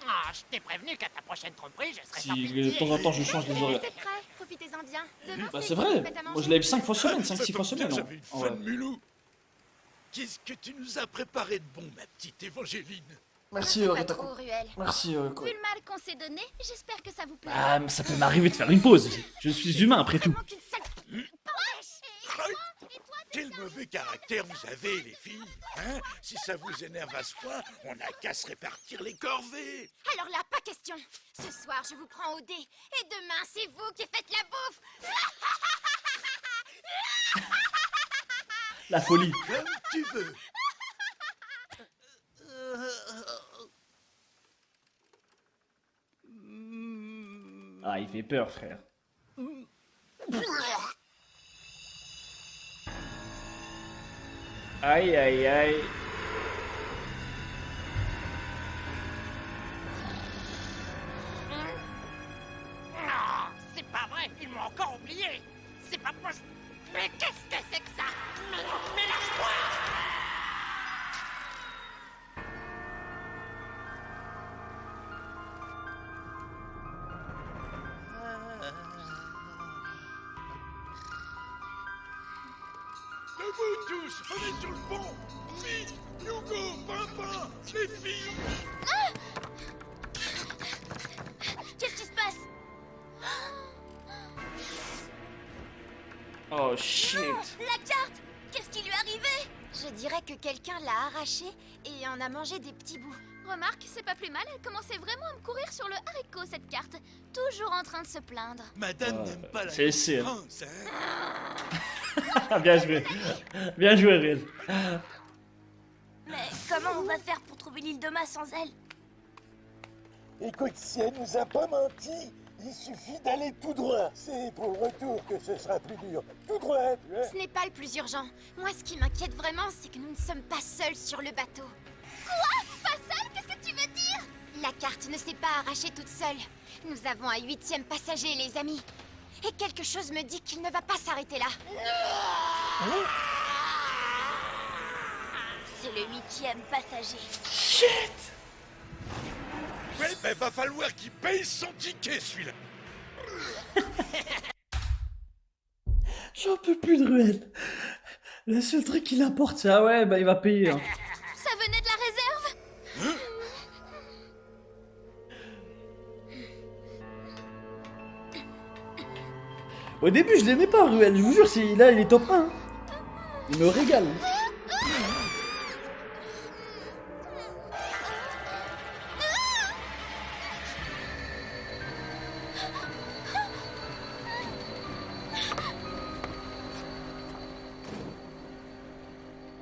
Ah, je t'ai prévenu qu'à ta prochaine tromperie, je serai sans Si pitié. de temps en temps je change les horaires. C'est prêt, profitez-en bien. Demain, Bah c'est vrai, moi je lève 5 fois semaine, 5-6 fois semaine. J'avais une En vrai. fan mulou. Qu'est-ce que tu nous as préparé de bon, ma petite Évangéline? Merci Pas Rita. trop, Ruel. Merci quoi. Vu le mal qu'on s'est donné, j'espère que ça vous plaît. Ah, mais ça peut m'arriver de faire une pause. Je suis humain après tout. Quel mauvais caractère vous avez, les filles, hein? Si ça vous énerve à ce point, on n'a qu'à se répartir les corvées. Alors là, pas question. Ce soir, je vous prends au dé. Et demain, c'est vous qui faites la bouffe. La folie. Comme tu veux. Ah, il fait peur, frère. Aïe, aïe, aïe. Non, c'est pas vrai, ils m'ont encore oublié. C'est pas possible. Mais qu'est-ce que c'est que ça? Mais lâche-moi! Debout tous, on est sur le pont. Vite, Hugo, Pimpin, les filles. Qu'est-ce qui se passe? Oh shit. La carte! Qu'est-ce qui lui est arrivé? Je dirais que quelqu'un l'a arrachée et en a mangé des petits bouts. Remarque, c'est pas plus mal, elle commençait vraiment à me courir sur le haricot, cette carte. Toujours en train de se plaindre. Madame n'aime pas la c'est essai, hein. concurrence, hein? Bien joué. Bien joué, Riel. Mais comment on va faire pour trouver l'île de Mas sans elle? Écoute, si elle nous a pas menti, il suffit d'aller tout droit. C'est pour le retour que ce sera plus dur. Tout droit, tu vois. Ce n'est pas le plus urgent. Moi, ce qui m'inquiète vraiment, c'est que nous ne sommes pas seuls sur le bateau. Quoi? Pas seul? Qu'est-ce que tu veux dire? La carte ne s'est pas arrachée toute seule. Nous avons un 8e passager, les amis. Et quelque chose me dit qu'il ne va pas s'arrêter là. C'est le 8e passager. Shit! Ouais, ben va falloir qu'il paye son ticket, celui-là. J'en peux plus de Ruel. Le seul truc qui l'importe, c'est ah ouais, bah il va payer. Hein. Ça venait de la réserve? Au début, je l'aimais pas, Ruel. Je vous jure, là, il est top 1. Hein. Il me régale.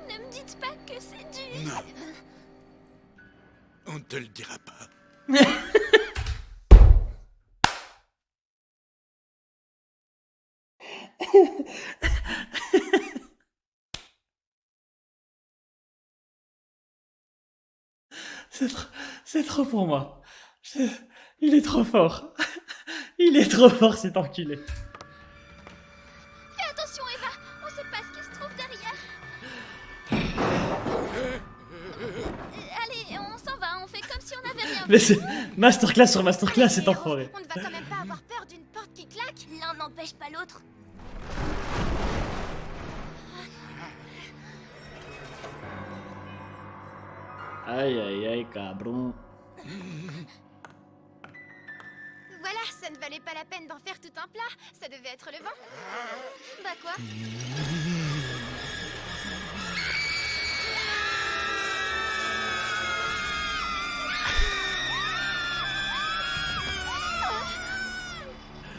Ne me dites pas que c'est du... Non. On ne te le dira pas. C'est trop pour moi. Il est trop fort. Il est trop fort, cet enculé. Fais attention, Eva. On sait pas ce qui se trouve derrière. Allez, on s'en va. On fait comme si on n'avait rien vu. Mais c'est masterclass sur masterclass, cet enfoiré. On ne va quand même pas avoir peur d'une porte qui claque. L'un n'empêche pas l'autre. Aïe, aïe, aïe, cabron. Voilà, ça ne valait pas la peine d'en faire tout un plat. Ça devait être le vent. Bah quoi?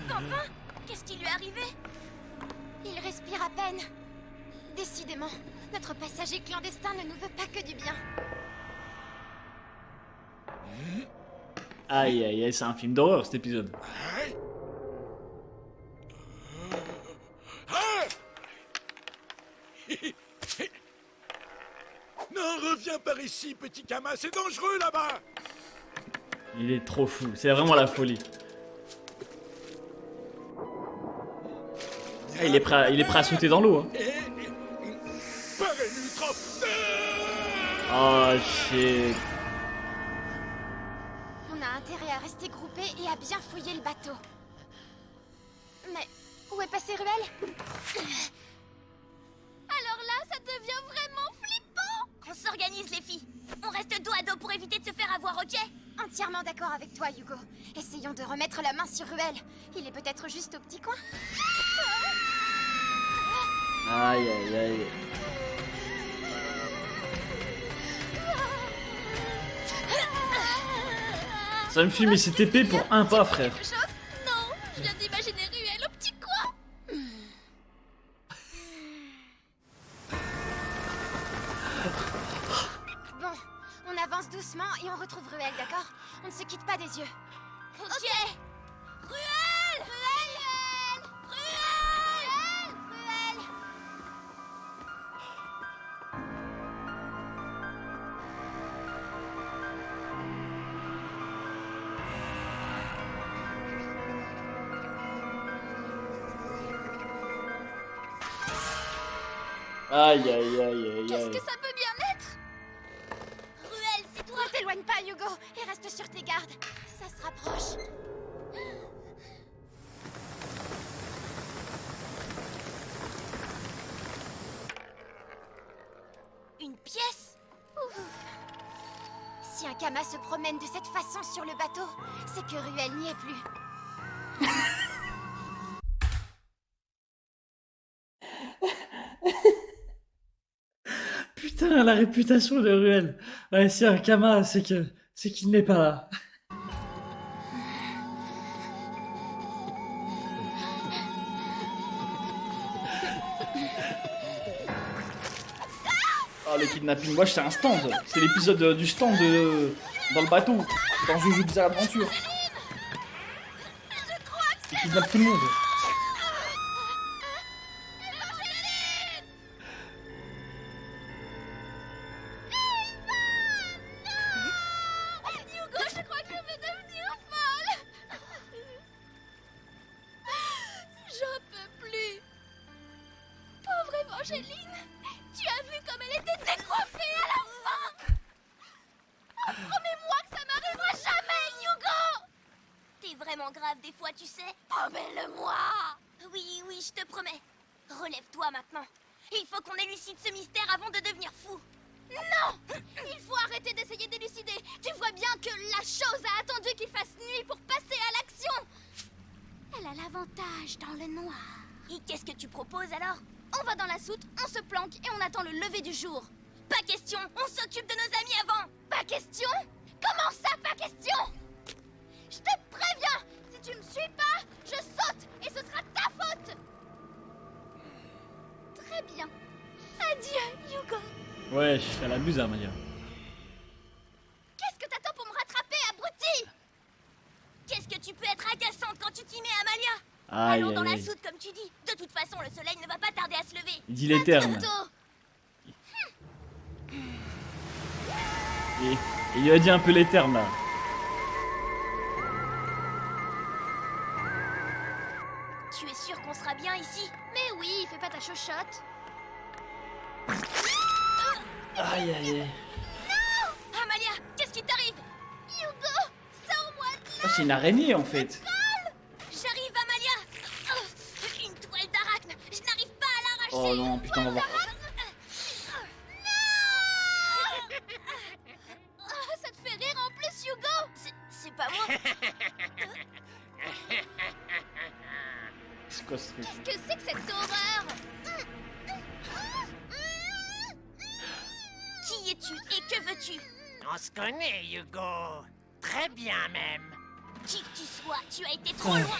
Pimpin, qu'est-ce qui lui est arrivé? Il respire à peine. Décidément, notre passager clandestin ne nous veut pas que du bien. Aïe, aïe, aïe, c'est un film d'horreur, cet épisode. Non, reviens par ici, petit Kama, c'est dangereux là-bas. Il est trop fou, c'est vraiment la folie. Ah, il est prêt à sauter dans l'eau. Hein. Paré-lui trop. On Oh shit. rester groupés et à bien fouiller le bateau. Mais où est passé Ruel? Alors là, ça devient vraiment flippant. On s'organise, les filles. On reste dos à dos pour éviter de se faire avoir, ok? Entièrement d'accord avec toi, Hugo. Essayons de remettre la main sur Ruel. Il est peut-être juste au petit coin. Aïe, aïe, aïe. Ça me fume, mais c'est épée pour un pas, frère. Non, je viens d'imaginer Ruel au petit coin. Bon, on avance doucement et on retrouve Ruel, d'accord? On ne se quitte pas des yeux. Ok. Ruel! Ruel! Ruel! Ruel! Aïe, aïe, aïe, aïe, Qu'est-ce aïe. que ça peut bien être? Ruel, c'est toi! Ne t'éloigne pas, Hugo, et reste sur tes gardes. Ça se rapproche. Une pièce? Ouf. Si un Kama se promène de cette façon sur le bateau, c'est que Ruel n'y est plus. Putain, la réputation de Ruel. Ouais, si un Kama, c'est qu'il n'est pas là. Oh, le kidnapping, moi c'est un stand. C'est l'épisode du stand dans le bateau, dans Jojo Bizarre Adventure. Il kidnappe tout le monde. Hugo, je crois que je vais devenir folle. J'en peux plus. Pauvre Evangeline, tu as vu comme elle était décoiffée à la fin. Oh, promets-moi que ça m'arrivera jamais, Hugo. T'es vraiment grave des fois, tu sais. Promets-le-moi. Oui, oui, je te promets. Relève-toi maintenant. Il faut qu'on élucide ce mystère avant de devenir fou. Non! Il faut arrêter d'essayer d'élucider. Tu vois bien que la chose a attendu qu'il fasse nuit pour passer à l'action. Elle a l'avantage dans le noir. Et qu'est-ce que tu proposes alors? On va dans la soute, on se planque et on attend le lever du jour. Pas question, on s'occupe de nos amis avant. Pas question? Comment ça, pas question? Je te préviens, si tu me suis pas, je saute et ce sera ta faute. Très bien. Adieu, Hugo. Ouais, elle abuse, Amalia. Qu'est-ce que t'attends pour me rattraper, abruti? Qu'est-ce que tu peux être agaçante quand tu t'y mets, Amalia? Aïe, Allons dans aïe, la aïe. soute, comme tu dis. De toute façon, le soleil ne va pas tarder à se lever. Il dit les termes. Bientôt. Et il lui a dit un peu les termes, là. Tu es sûr qu'on sera bien ici? Mais oui, fais pas ta chochotte. Aïe, aïe, aïe. Non! Amalia, qu'est-ce qui t'arrive? Hugo, sors-moi de là! Oh, c'est une araignée, en fait. J'arrive, Amalia! Oh, une toile d'arachne! Je n'arrive pas à l'arracher! Oh non, putain, on va voir. Oh, ça te fait rire en plus, Hugo! C'est pas moi! C'est quoi ce truc? Qu'est-ce que c'est que cette horreur? Qui es-tu et que veux-tu? On se connaît, Hugo. Très bien, même. Qui que tu sois, tu as été trop loin!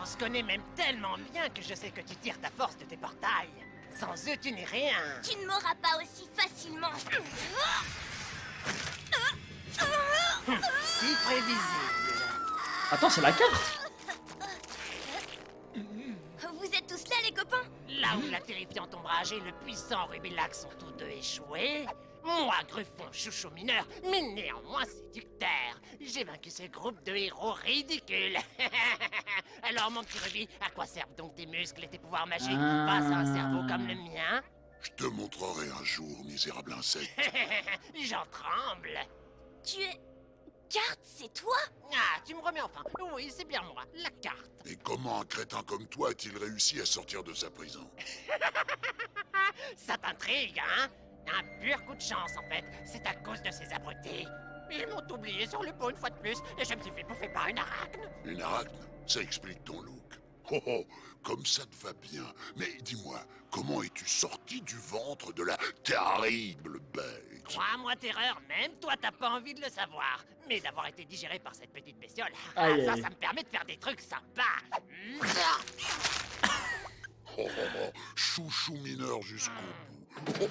On se connaît même tellement bien que je sais que tu tires ta force de tes portails. Sans eux, tu n'es rien. Tu ne m'auras pas aussi facilement! Si prévisible. Attends, c'est la carte. Vous êtes tous là, les copains? Là où la terrifiante ombrage et le puissant Rubilax sont tous deux échoués, moi, Gruffon, chouchou mineur, mais néanmoins séducteur, j'ai vaincu ce groupe de héros ridicules. Alors, mon petit Ruby, à quoi servent donc tes muscles et tes pouvoirs magiques face à un cerveau comme le mien? Je te montrerai un jour, misérable insecte. J'en tremble. Tu es... Carte, c'est toi? Ah, tu me remets enfin. Oui, c'est bien moi, la carte. Et comment un crétin comme toi a-t-il réussi à sortir de sa prison? Ça t'intrigue, hein? Un pur coup de chance, en fait. C'est à cause de ces abrutis. Ils m'ont oublié sur le pot une fois de plus, et je me suis fait bouffer par une arachne. Une arachne? Ça explique ton look. Oh oh, comme ça te va bien. Mais dis-moi, comment es-tu sorti du ventre de la terrible bête? Crois-moi, Terreur, même toi t'as pas envie de le savoir. Mais d'avoir été digéré par cette petite bestiole, Aïe, ça aïe. me permet de faire des trucs sympas. Oh, oh, oh, chouchou mineur jusqu'au bout.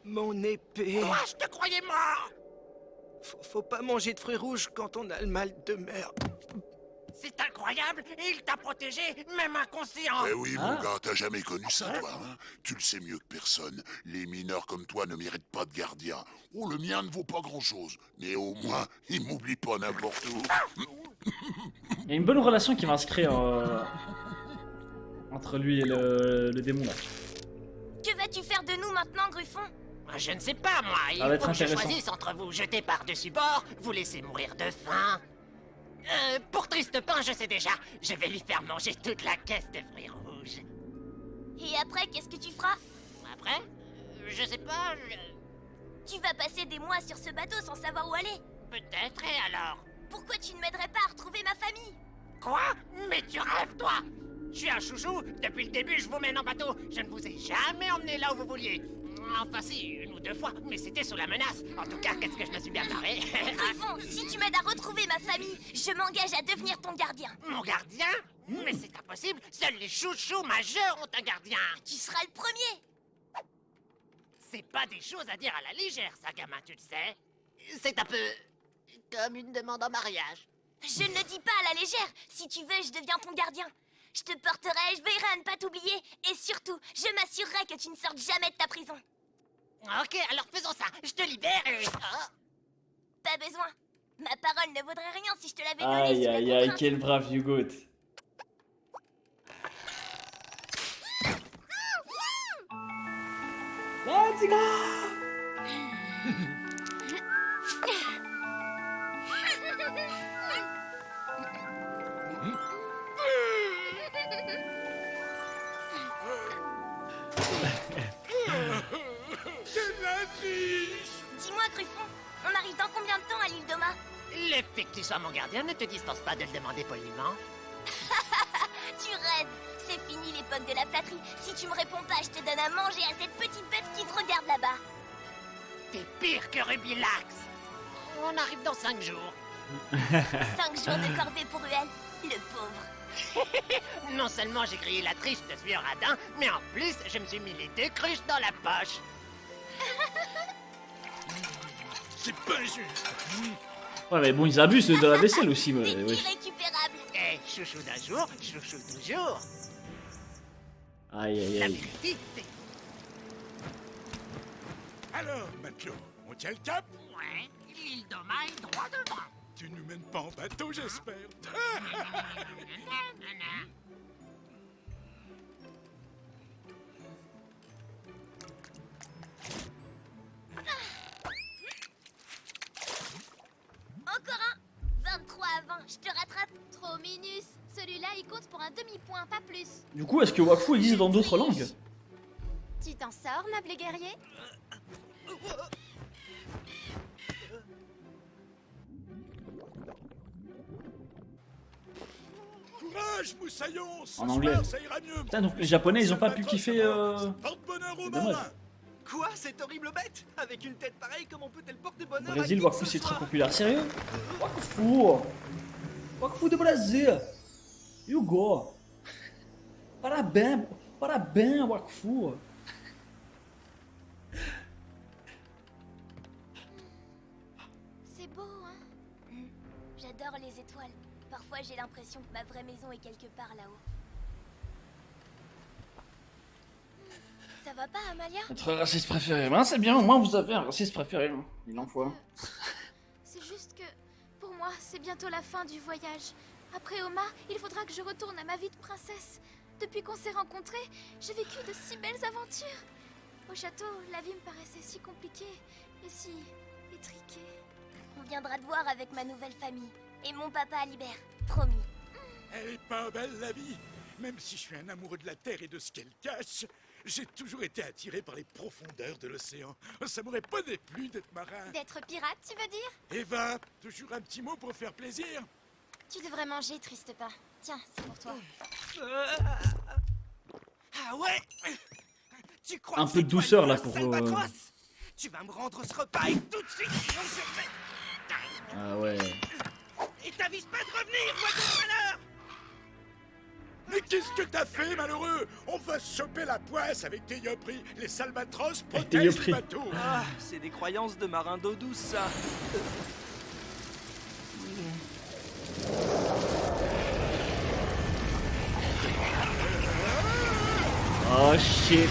Mon épée. Moi, je te croyais mort. Faut pas manger de fruits rouges quand on a le mal de mer. C'est incroyable, il t'a protégé, même inconscient. Eh oui, mon gars, t'as jamais connu ça, toi, hein? Tu le sais mieux que personne. Les mineurs comme toi ne méritent pas de gardien. Oh, le mien ne vaut pas grand-chose. Mais au moins, il m'oublie pas n'importe où. Il y a une bonne relation qui va se créer entre lui et le démon là. Que vas-tu faire de nous maintenant, Gruffon? Je ne sais pas, moi. Il Ça va être faut que je intéressant. choisisse entre vous jeter par-dessus bord, vous laisser mourir de faim. Pour Triste Pain, je sais déjà. Je vais lui faire manger toute la caisse de fruits rouges. Et après, qu'est-ce que tu feras? Après, je sais pas. Tu vas passer des mois sur ce bateau sans savoir où aller. Peut-être, et alors? Pourquoi tu ne m'aiderais pas à retrouver ma famille? Quoi? Mais tu rêves, toi! Je suis un chouchou. Depuis le début, je vous mène en bateau. Je ne vous ai jamais emmené là où vous vouliez. Enfin si, une ou deux fois, mais c'était sous la menace. En tout cas, qu'est-ce que je me suis bien marré. Griffon, si tu m'aides à retrouver ma famille, je m'engage à devenir ton gardien. Mon gardien? Mais c'est impossible, seuls les chouchous majeurs ont un gardien. Tu seras le premier. C'est pas des choses à dire à la légère, ça, gamin, tu le sais. C'est un peu comme une demande en mariage. Je ne le dis pas à la légère. Si tu veux, je deviens ton gardien. Je te porterai, je veillerai à ne pas t'oublier. Et surtout, je m'assurerai que tu ne sortes jamais de ta prison. Ok, alors faisons ça. Je te libère et... Pas besoin. Ma parole ne vaudrait rien si je te l'avais donnée Aïe sous aïe la aïe, contrainte. quel brave Hugo. Let's go! Dis-moi, Gruffon, on arrive dans combien de temps à l'île d'Oma? Le fait que tu sois mon gardien ne te dispense pas de le demander poliment. Tu rêves. C'est fini l'époque de la flatterie. Si tu me réponds pas, je te donne à manger à cette petite bête qui te regarde là-bas. T'es pire que Rubilax. On arrive dans 5 jours. 5 jours de corvée pour Ruel, le pauvre. Non seulement j'ai grillé la triche de ce vieux radin, mais en plus, je me suis mis les 2 cruches dans la poche. C'est pas juste. Ouais, mais bon, ils abusent de la vaisselle aussi. Ouais. Irrécupérable. Eh, chouchou d'un jour, chouchou toujours. Aïe aïe La aïe. vérité, c'est... Alors, matelot, on tient le cap? Ouais, l'île d'Oma est droit devant. Tu nous mènes pas en bateau, j'espère. Encore un 23 à 20, je te rattrape. Trop minus. Celui-là, il compte pour un demi-point, pas plus. Du coup, est-ce que Wakfu existe dans d'autres langues? Tu t'en sors, noble guerrier? Courage, moussaillon. Ce En anglais. soir, ça ira mieux. Putain, donc les Japonais, ils ont pas pu kiffer. Porte-bonheur aux Dommage. Ah, Quoi, cette horrible bête? Avec une tête pareille, comment peut-elle porter bonheur? Brésil, Wakfu, c'est très populaire. Sérieux? Wakfu de Brasil. Hugo. Parabéns, parabéns, Wakfu. C'est beau, hein? J'adore les étoiles. Parfois, j'ai l'impression que ma vraie maison est quelque part là-haut. Ça va pas, Amalia? Notre raciste préféré. Ben, c'est bien, au moins vous avez un raciste préféré. Il en faut un. C'est juste que, pour moi, c'est bientôt la fin du voyage. Après Oma, il faudra que je retourne à ma vie de princesse. Depuis qu'on s'est rencontrés, j'ai vécu de si belles aventures. Au château, la vie me paraissait si compliquée et si étriquée. On viendra te voir avec ma nouvelle famille. Et mon papa Alibert, promis. Elle est pas belle la vie. Même si je suis un amoureux de la Terre et de ce qu'elle cache, j'ai toujours été attiré par les profondeurs de l'océan. Ça m'aurait pas déplu d'être marin. D'être pirate, tu veux dire? Eva, toujours un petit mot pour faire plaisir. Tu devrais manger, triste pain. Tiens, c'est pour toi. Ah ouais? Tu crois Un que peu de c'est toi, douceur, le là, gros pour, Salvatros Tu vas me rendre ce repas et tout de suite, sinon je vais... Ah ouais. Et t'avises pas de revenir, moi ton malheur! Mais qu'est-ce que t'as fait, malheureux? On va choper la poisse avec tes yopris. Les salvatros protègent le bateau. Ah, c'est des croyances de marins d'eau douce, ça. Oh shit.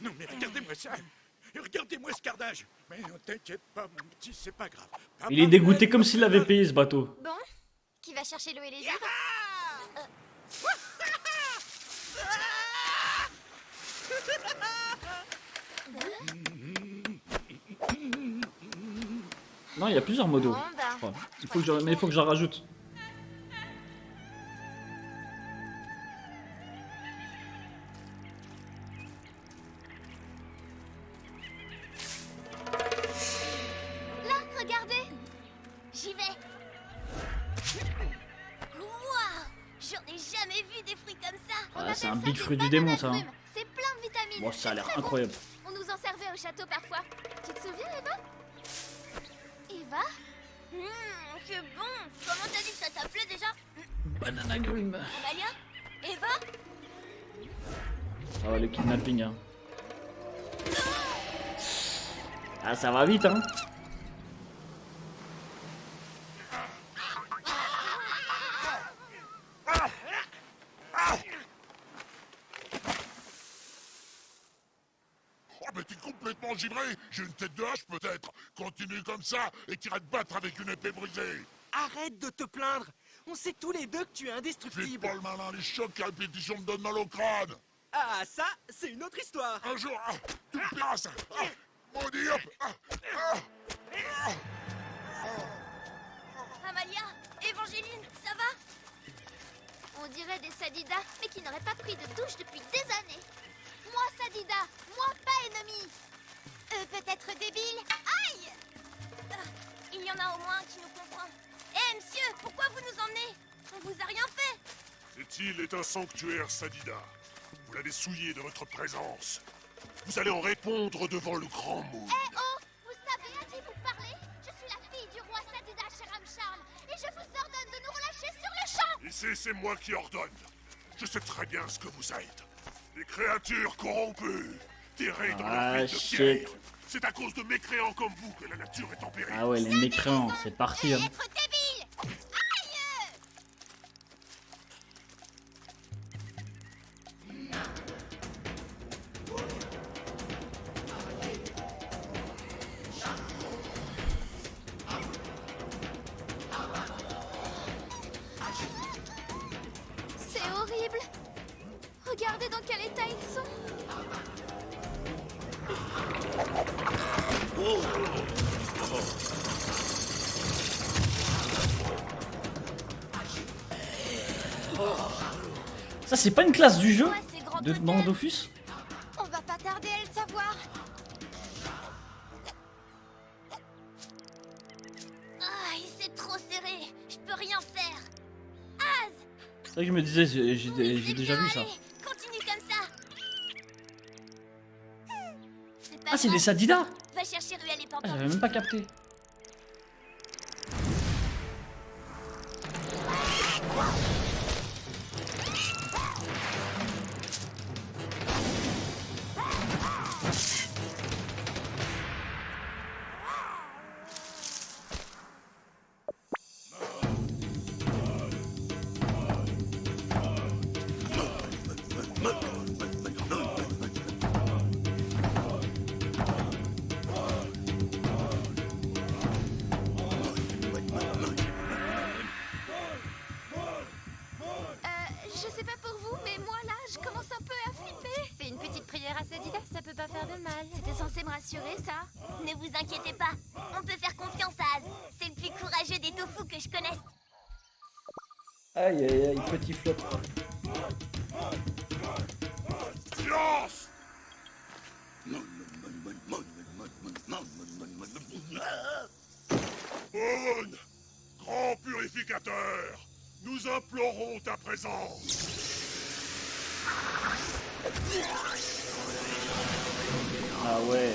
Non mais regardez-moi ça. Regardez-moi ce cardage. Mais ne t'inquiète pas, mon petit, c'est pas grave. Papa Il est dégoûté comme s'il l'avait payé ce bateau. Bon, qui va chercher l'eau et les vivres? Non, il y a plusieurs modos. Bon, bah, je crois. Mais il faut que j'en rajoute. Là, regardez. J'y vais. Waouh, j'en ai jamais vu des fruits comme ça. Ah, c'est un big fruit du démon, ça. Hein. C'est plein de vitamines. Bon, ça a l'air Très bon. incroyable. On nous en servait au château parfois. Tu te souviens, Eva? Eva? C'est bon. Comment t'as dit que ça t'appelait déjà? Banana Grim. Amalia? Eva? Ah ouais, le kidnapping. Hein. Ah, ça va vite, hein. Oh, mais t'es complètement givré. J'ai une tête de hache, peut-être. Continue comme ça et t'iras te battre avec une épée brisée. Arrête de te plaindre. On sait tous les deux que tu es Fais indestructible. pas le malin, les chocs à répétition me donnent mal au crâne. Ah, ça, c'est une autre histoire. Un jour, tu me paieras ça. Maudit, hop. Amalia? Évangéline, ça va? On dirait des Sadidas, mais qui n'auraient pas pris de douche depuis des années. Moi, Sadida, moi, pas ennemi. Peut-être débile. Aïe! Il y en a au moins un qui nous comprend. Eh, monsieur, pourquoi vous nous emmenez? On vous a rien fait. Cette île est un sanctuaire, Sadida. Vous l'avez souillé de votre présence. Vous allez en répondre devant le grand monde. Eh oh! Vous savez à qui vous parlez? Je suis la fille du roi Sadida, cher Am Charles, et je vous ordonne de nous relâcher sur le champ! Ici, c'est moi qui ordonne. Je sais très bien ce que vous êtes. Des créatures corrompues, terrées dans leur ville de shit. pierre. C'est à cause de mécréants comme vous que la nature est en péril. Ah ouais, les mécréants, c'est parti. Hein. Être débile! Aïe! C'est horrible! Regardez dans quel état ils sont! Ça, c'est pas une classe du jeu de Dofus? On va pas tarder à le savoir! Ah, c'est trop serré. Je peux rien faire. Az, C'est vrai que je me disais, j'ai déjà vu ça. continue comme ça. Ah, c'est des Sadidas? Va chercher Ruel et Ah, Pimpin. j'avais même pas capté. censé me rassurer, ça? Ne vous inquiétez pas, on peut faire confiance à Az. C'est le plus courageux des tofu que je connaisse. Aïe aïe aïe, petit flop. Silence! Boone, grand purificateur, nous implorons ta présence. Ah ouais.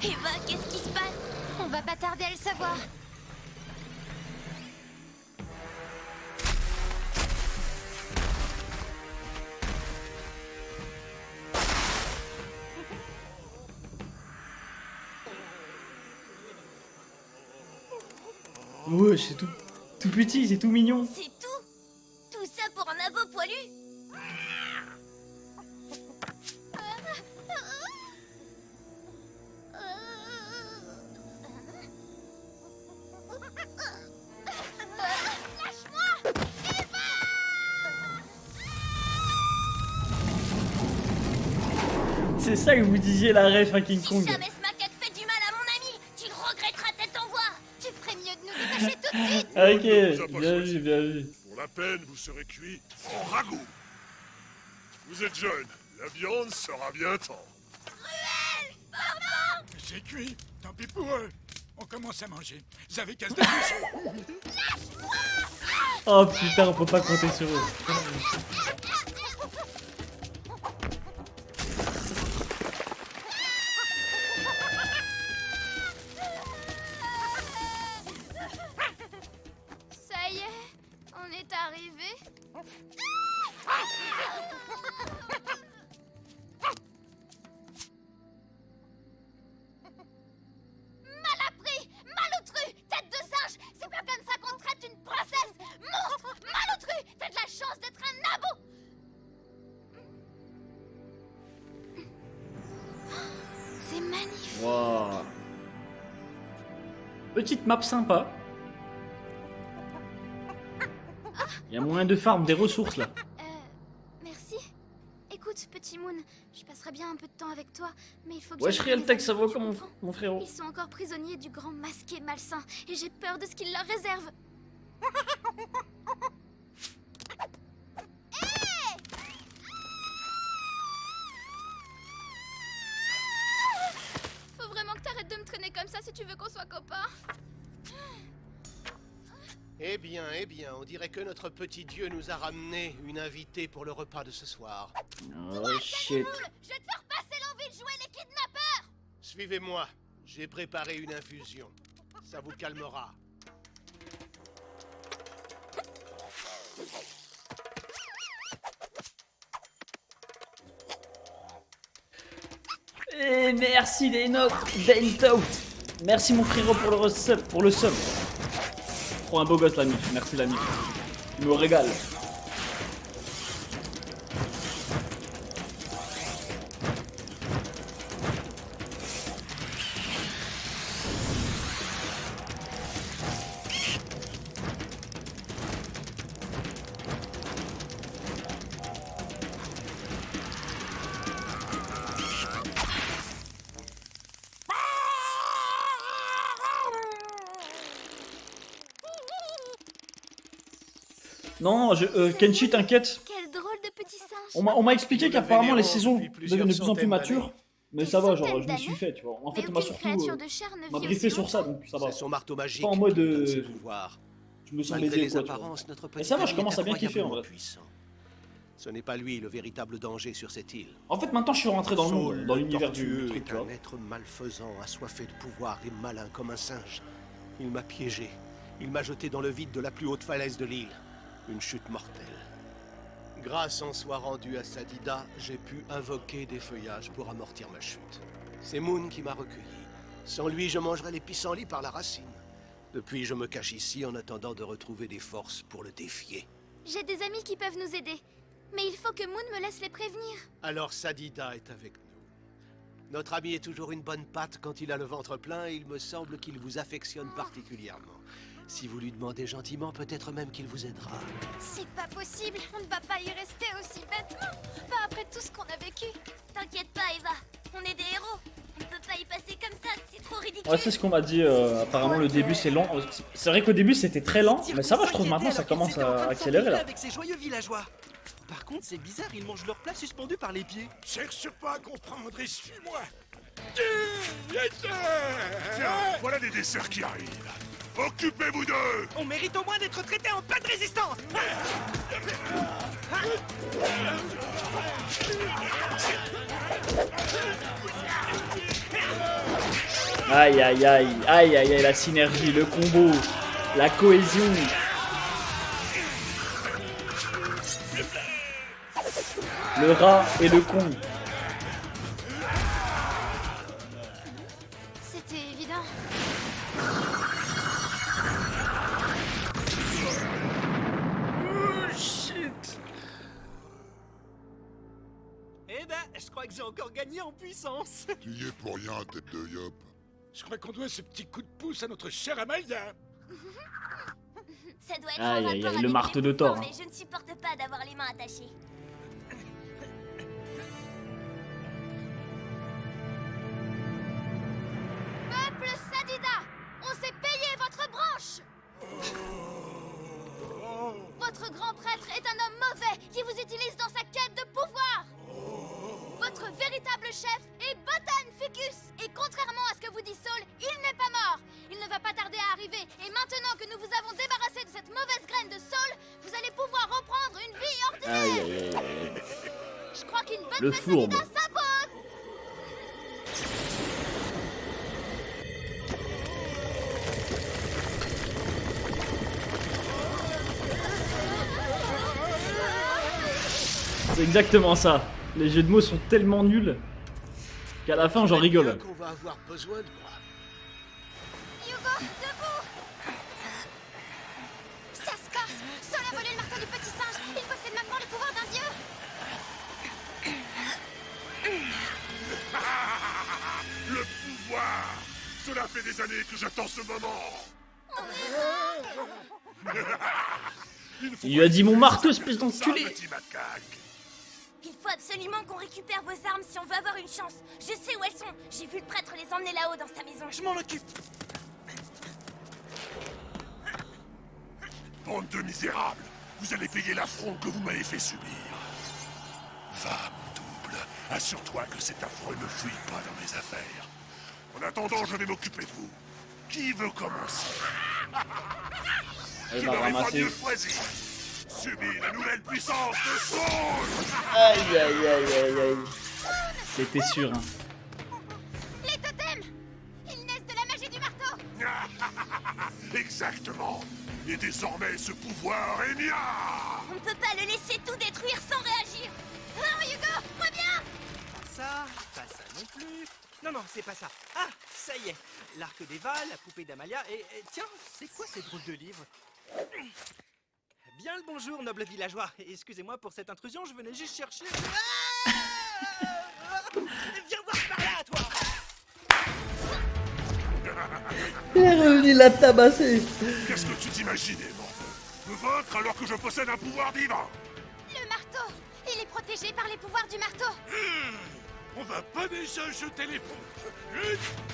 Eva, qu'est-ce qui se passe? On va pas tarder à le savoir. Ouais, c'est tout petit, c'est tout mignon. C'est tout? Tout ça pour un abo poilu? C'est ça que vous disiez la ref à King Kong. Si jamais ce macaque fait du mal à mon ami, tu le regretteras tête en voix. Tu ferais mieux de nous détacher tout de suite. Ok, bien vu, bien vu. Pour la peine, vous serez cuit en ragoût. Vous êtes jeune, la viande sera bien tendre. C'est cuit, tant pis pour eux. On commence à manger. Vous avez qu'à se dépêcher. Oh putain, on peut pas compter sur eux. Ça y est, on est arrivé. Malappris, malotru, tête de singe, c'est pas comme ça qu'on traite une princesse. Monstre, malotru, t'as de la chance d'être un abo. C'est magnifique. Wow. Petite map sympa. Il y a moyen de farm des ressources là. Merci. Écoute, petit Moon, je passerai bien un peu de temps avec toi, mais il faut que Wesh, j'aille Real les Tech, amis, ça va tu comment, comprends? mon frérot? Ils sont encore prisonniers du grand masqué malsain, et j'ai peur de ce qu'il leur réserve. Faut vraiment que t'arrêtes de me traîner comme ça si tu veux qu'on soit copains. Eh bien, on dirait que notre petit dieu nous a ramené une invitée pour le repas de ce soir. Oh shit. Je vais te faire passer l'envie de jouer les kidnappeurs. Suivez-moi, j'ai préparé une infusion. Ça vous calmera. Et merci Deno, Dento. Merci mon frérot pour le sub, Trop un beau gosse l'ami, merci l'ami. Il me régale. Non, Kenshi, t'inquiète. Quel drôle de petit singe. On m'a expliqué qu'apparemment les saisons plusieurs deviennent de plus en plus centaines matures. Mais Des ça va, genre, centaines je m'y suis d'années. fait, tu vois. En fait, Mais on m'a aucune surtout créature de chair ne m'a vit briefé aussi sur ça, longtemps. donc ça va. C'est son marteau magique Pas en mode, qui donne ses pouvoirs. Je me sens Malgré lésé, les quoi, tu vois. apparences, notre Et petit ça va, je ami commence est à bien kiffer, en incroyablement vrai. puissant. Ce n'est pas lui le véritable danger sur cette île. En fait, maintenant, je suis rentré dans le monde, Saul, dans le l'univers du tortueux, truc, tu est vois. un être malfaisant, assoiffé de pouvoir et malin comme un singe. Il m'a piégé. Il m'a jeté dans le vide de la plus haute falaise de l'île. Une chute mortelle. Grâce en soit rendue à Sadida, j'ai pu invoquer des feuillages pour amortir ma chute. C'est Moon qui m'a recueilli. Sans lui, je mangerais les pissenlits par la racine. Depuis, je me cache ici en attendant de retrouver des forces pour le défier. J'ai des amis qui peuvent nous aider. Mais il faut que Moon me laisse les prévenir. Alors Sadida est avec nous. Notre ami est toujours une bonne patte quand il a le ventre plein et il me semble qu'il vous affectionne particulièrement. Si vous lui demandez gentiment, peut-être même qu'il vous aidera. C'est pas possible, on ne va pas y rester aussi bêtement. Pas après tout ce qu'on a vécu. T'inquiète pas, Eva, on est des héros. On ne peut pas y passer comme ça, c'est trop ridicule. Ouais, c'est ce qu'on m'a dit. Apparemment, le début c'est lent. C'est vrai qu'au début c'était très lent, mais ça va, je trouve maintenant ça commence à accélérer là. Avec ces joyeux villageois. Par contre, c'est bizarre, ils mangent leur plat suspendu par les pieds. Cherche pas à comprendre et suis-moi. Tiens, voilà des desserts qui arrivent. Occupez-vous d'eux. On mérite au moins d'être traités en pas de résistance. Aïe aïe aïe, aïe aïe aïe, la synergie, le combo, la cohésion. Le rat et le con. C'était évident. Oh shit. Eh ben, je crois que j'ai encore gagné en puissance. Tu y es pour rien, tête de yop. Je crois qu'on doit ce petit coup de pouce à notre chère Amalia. Ça doit être Aïe en aïe rapport aïe, avec le marteau les de Thor. pouvoirs, mais je ne supporte pas d'avoir les mains attachées. Peuple Sadida, on s'est payé votre branche. Votre grand prêtre est un homme mauvais qui vous utilise dans sa quête de pouvoir. Votre véritable chef est Botan Ficus. Et contrairement à ce que vous dit Saul, il n'est pas mort. Il ne va pas tarder à arriver. Et maintenant que nous vous avons débarrassé de cette mauvaise graine de Saul, vous allez pouvoir reprendre une vie ordinaire. Aïe aïe aïe aïe. Je crois qu'une bonne Le fourbe. Sadida s'impose. C'est exactement ça. Les jeux de mots sont tellement nuls qu'à la fin j'en rigole. Qu'on va avoir besoin de moi. Hugo, debout. Ça se corse. Saul a volé le marteau du petit singe. Il possède maintenant le pouvoir d'un dieu. Le pouvoir. Cela fait des années que j'attends ce moment. Il lui a dit mon marteau, espèce d'enculé. Petit macaque. Il faut absolument qu'on récupère vos armes si on veut avoir une chance. Je sais où elles sont. J'ai vu le prêtre les emmener là-haut dans sa maison. Je m'en occupe. Bande de misérables, vous allez payer l'affront que vous m'avez fait subir. Va, mon double, assure-toi que cet affreux ne fouille pas dans mes affaires. En attendant, je vais m'occuper de vous. Qui veut commencer? Elle Je va n'aurais pas ramasser. mieux choisi. Subis la nouvelle puissance de Saul. Aïe aïe aïe aïe aïe. C'était sûr. Hein. Les totems. Ils naissent de la magie du marteau. Exactement. Et désormais, ce pouvoir est mien. On ne peut pas le laisser tout détruire sans réagir. Non, Hugo, reviens. Ça, pas ça non plus. Non, non, c'est pas ça. Ah, ça y est. L'arc d'Eva, la poupée d'Amalia et tiens, c'est quoi ces drôles de livres? Bien le bonjour, noble villageois. Excusez-moi pour cette intrusion, je venais juste chercher... Ah viens voir par là, toi. Il l'a tabassé. Qu'est-ce que tu t'imaginais, mon? Me vaincre alors que je possède un pouvoir divin? Le marteau. Il est protégé par les pouvoirs du marteau. On va pas déjà jeter les pompes.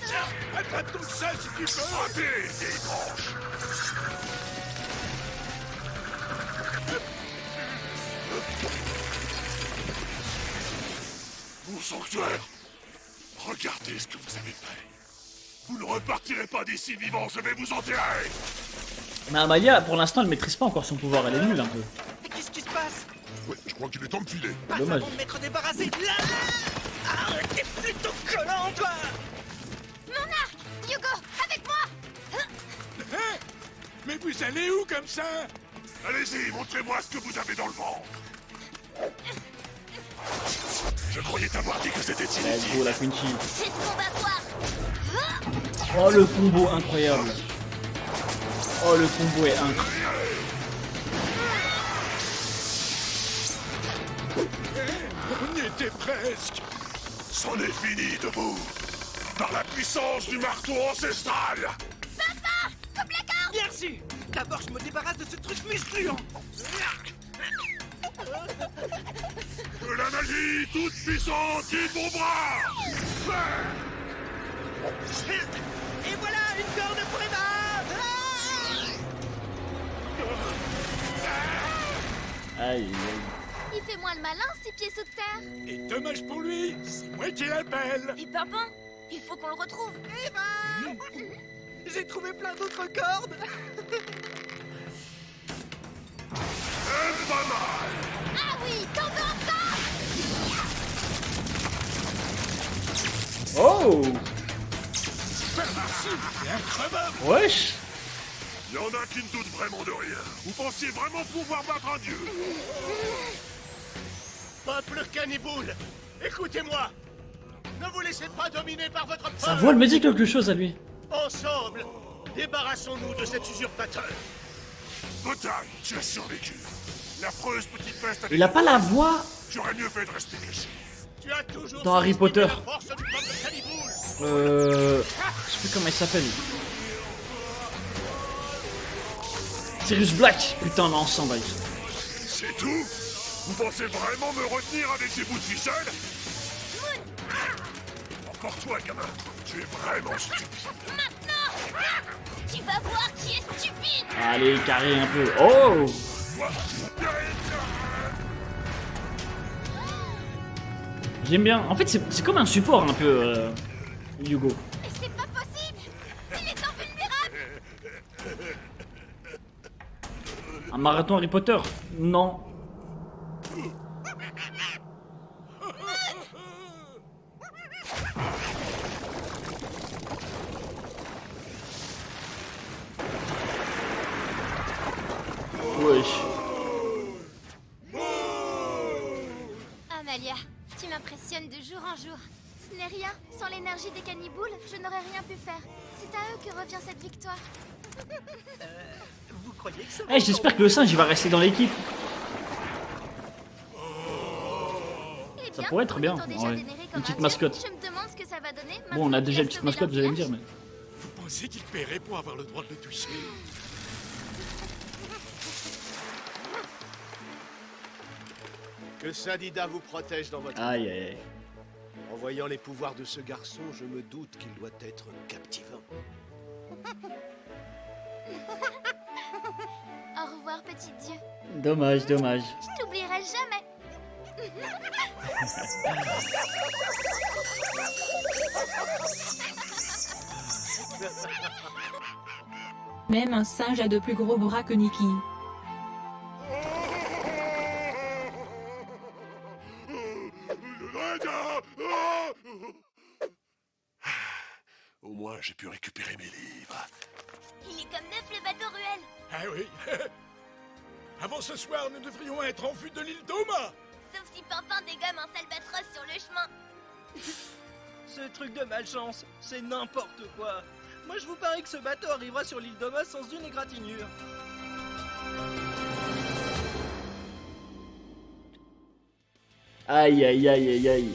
Tiens, attrape tout ça si tu peux. Raté, vieille branche. Mon sanctuaire, regardez ce que vous avez fait. Vous ne repartirez pas d'ici vivant, je vais vous enterrer. Mais Amalia, pour l'instant, elle maîtrise pas encore son pouvoir. Elle est nulle un peu. Mais qu'est-ce qui se passe? Ouais, je crois qu'il est temps de filer. Pas Dommage. avant de m'être débarrassé de là. Ah, t'es plutôt collant, toi. Mon arc. Hugo, avec moi. Hein? Mais vous allez où comme ça? Allez-y, montrez-moi ce que vous avez dans le ventre. Je croyais t'avoir dit que c'était Let's inutile. go la Quincy. C'est ce qu'on va voir. Oh le combo incroyable. Oh le combo est incroyable. On y était presque. C'en est fini de vous. Par la puissance du marteau ancestral. Papa, coupe la corde. Merci. D'abord, je me débarrasse de ce truc muscluant. Que la magie toute puissante guide mon bras. Et voilà, une corde pour Emma. Aïe, aïe. Il fait moins le malin, ses pieds sous terre. Et dommage pour lui, c'est moi qui l'appelle. Et Pimpin, il faut qu'on le retrouve. Emma, j'ai trouvé plein d'autres cordes. Pas mal. Ah oui, t'en veux encore. Oh. C'est incroyable. Wesh. Il y en a qui ne doutent vraiment de rien. Vous pensiez vraiment pouvoir battre un dieu? Peuple Caniboule, écoutez-moi. Ne vous laissez pas dominer par votre peur. Sa voix elle me dit quelque chose à lui. Ensemble, débarrassons-nous de cet usurpateur. Botan, tu as survécu. L'affreuse petite peste. Il a pas la voix J'aurais mieux fait de rester caché. Tu as toujours dans Harry Potter. la force du peuple Caniboule. Je sais plus comment il s'appelle. Sirius Black. Putain, on est ensemble avec. C'est tout? Vous pensez vraiment me retenir avec ces bouts de ficelle? Encore toi, gamin. Tu es vraiment stupide. Maintenant, tu vas voir qui est stupide. Allez, carré un peu. Oh. J'aime bien. En fait, c'est comme un support un peu, Hugo. Mais c'est pas possible. Il est invulnérable. Un marathon Harry Potter? Non. Wesh. Amalia, tu m'impressionnes de jour en jour. Ce n'est rien. Sans l'énergie des Caniboules, je n'aurais rien pu faire. C'est à eux que revient cette victoire. Vous croyez que ça Eh, j'espère que le singe il va rester dans l'équipe. Eh Ça bien, pourrait être bien. étant déjà Ouais. vénéré comme Une petite un dieu, mascotte. Je me demande ce que ça va donner. Bon, on a déjà une petite mascotte, vous allez me dire, mais. Vous pensez qu'il paierait pour avoir le droit de le toucher? Que Sadida vous protège dans votre... Aïe, aïe, aïe. En voyant les pouvoirs de ce garçon, je me doute qu'il doit être captivant. Au revoir, petit dieu. Dommage, dommage. Je t'oublierai jamais. Même un singe a de plus gros bras que Nikki. Au moins, j'ai pu récupérer mes livres. Il est comme neuf le bateau Ruel. Ah oui. Avant ce soir, nous devrions être en vue de l'île d'Oma. Sauf si Pimpin dégomme un salbatros sur le chemin. Ce truc de malchance, c'est n'importe quoi. Moi, je vous parie que ce bateau arrivera sur l'île d'Oma sans une égratignure. Aïe, aïe, aïe, aïe, aïe.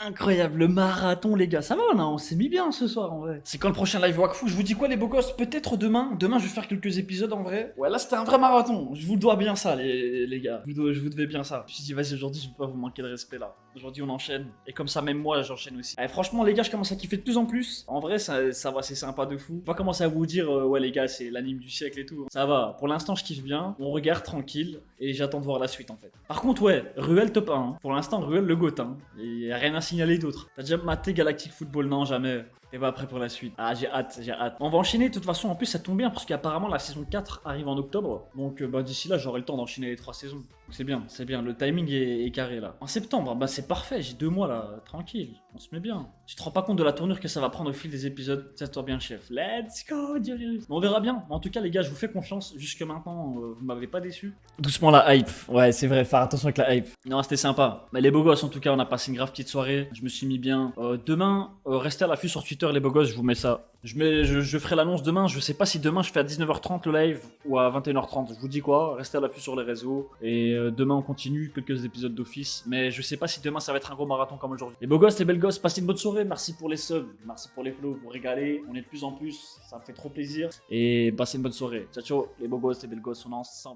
Incroyable, le marathon, les gars. Ça va, on s'est mis bien ce soir en vrai. C'est quand le prochain live Wakfu? Je vous dis quoi, les beaux gosses? Peut-être demain. Demain, je vais faire quelques épisodes en vrai. Ouais, là, c'était un vrai marathon. Je vous dois bien ça, les gars. Je vous devais bien ça. Je me suis dit, vas-y, aujourd'hui, je vais pas vous manquer de respect là. Aujourd'hui, on enchaîne. Et comme ça, même moi, j'enchaîne aussi. Allez, franchement, les gars, je commence à kiffer de plus en plus. En vrai, ça va, c'est sympa de fou. Je vais pas commencer à vous dire, ouais, les gars, c'est l'anime du siècle et tout. Ça va. Pour l'instant, je kiffe bien. On regarde tranquille. Et j'attends de voir la suite en fait. Par contre, ouais, Ruel top 1. Hein. Pour l'instant, Ruel le GOAT. Hein. Il y a rien à signaler d'autre. T'as déjà maté Galactic Football? Non, jamais. T'es pas prêt pour la suite. Ah, j'ai hâte, j'ai hâte. On va enchaîner de toute façon. En plus, ça tombe bien parce qu'apparemment la saison 4 arrive en octobre. Donc, bah, d'ici là, j'aurai le temps d'enchaîner les 3 saisons. C'est bien, c'est bien. Le timing est carré là. En septembre, bah, c'est parfait. J'ai 2 mois là, tranquille. On se met bien. Tu te rends pas compte de la tournure que ça va prendre au fil des épisodes. Tiens-toi bien, chef. Let's go, Dionys. On verra bien. En tout cas, les gars, je vous fais confiance. Jusque maintenant, vous m'avez pas déçu. Doucement la hype. Ouais, c'est vrai, faire attention avec la hype. Non, c'était sympa. Mais les beaux gosses, en tout cas, on a passé une grave petite soirée. Je me suis mis bien. Demain, restez à l'affût sur Twitter, les beaux gosses, je vous mets ça. Je ferai l'annonce demain. Je sais pas si demain je fais à 19h30 le live ou à 21h30. Je vous dis quoi, restez à l'affût sur les réseaux. Et demain, on continue quelques épisodes d'office. Mais je sais pas si demain ça va être un gros marathon comme aujourd'hui. Les beaux gosses, les belles gosses, passez une bonne soirée. Merci pour les subs, merci pour les flows, vous régalez. On est de plus en plus, ça me fait trop plaisir. Et passez une bonne soirée. Ciao, ciao, les beaux gosses, les belles gosses, on est ensemble.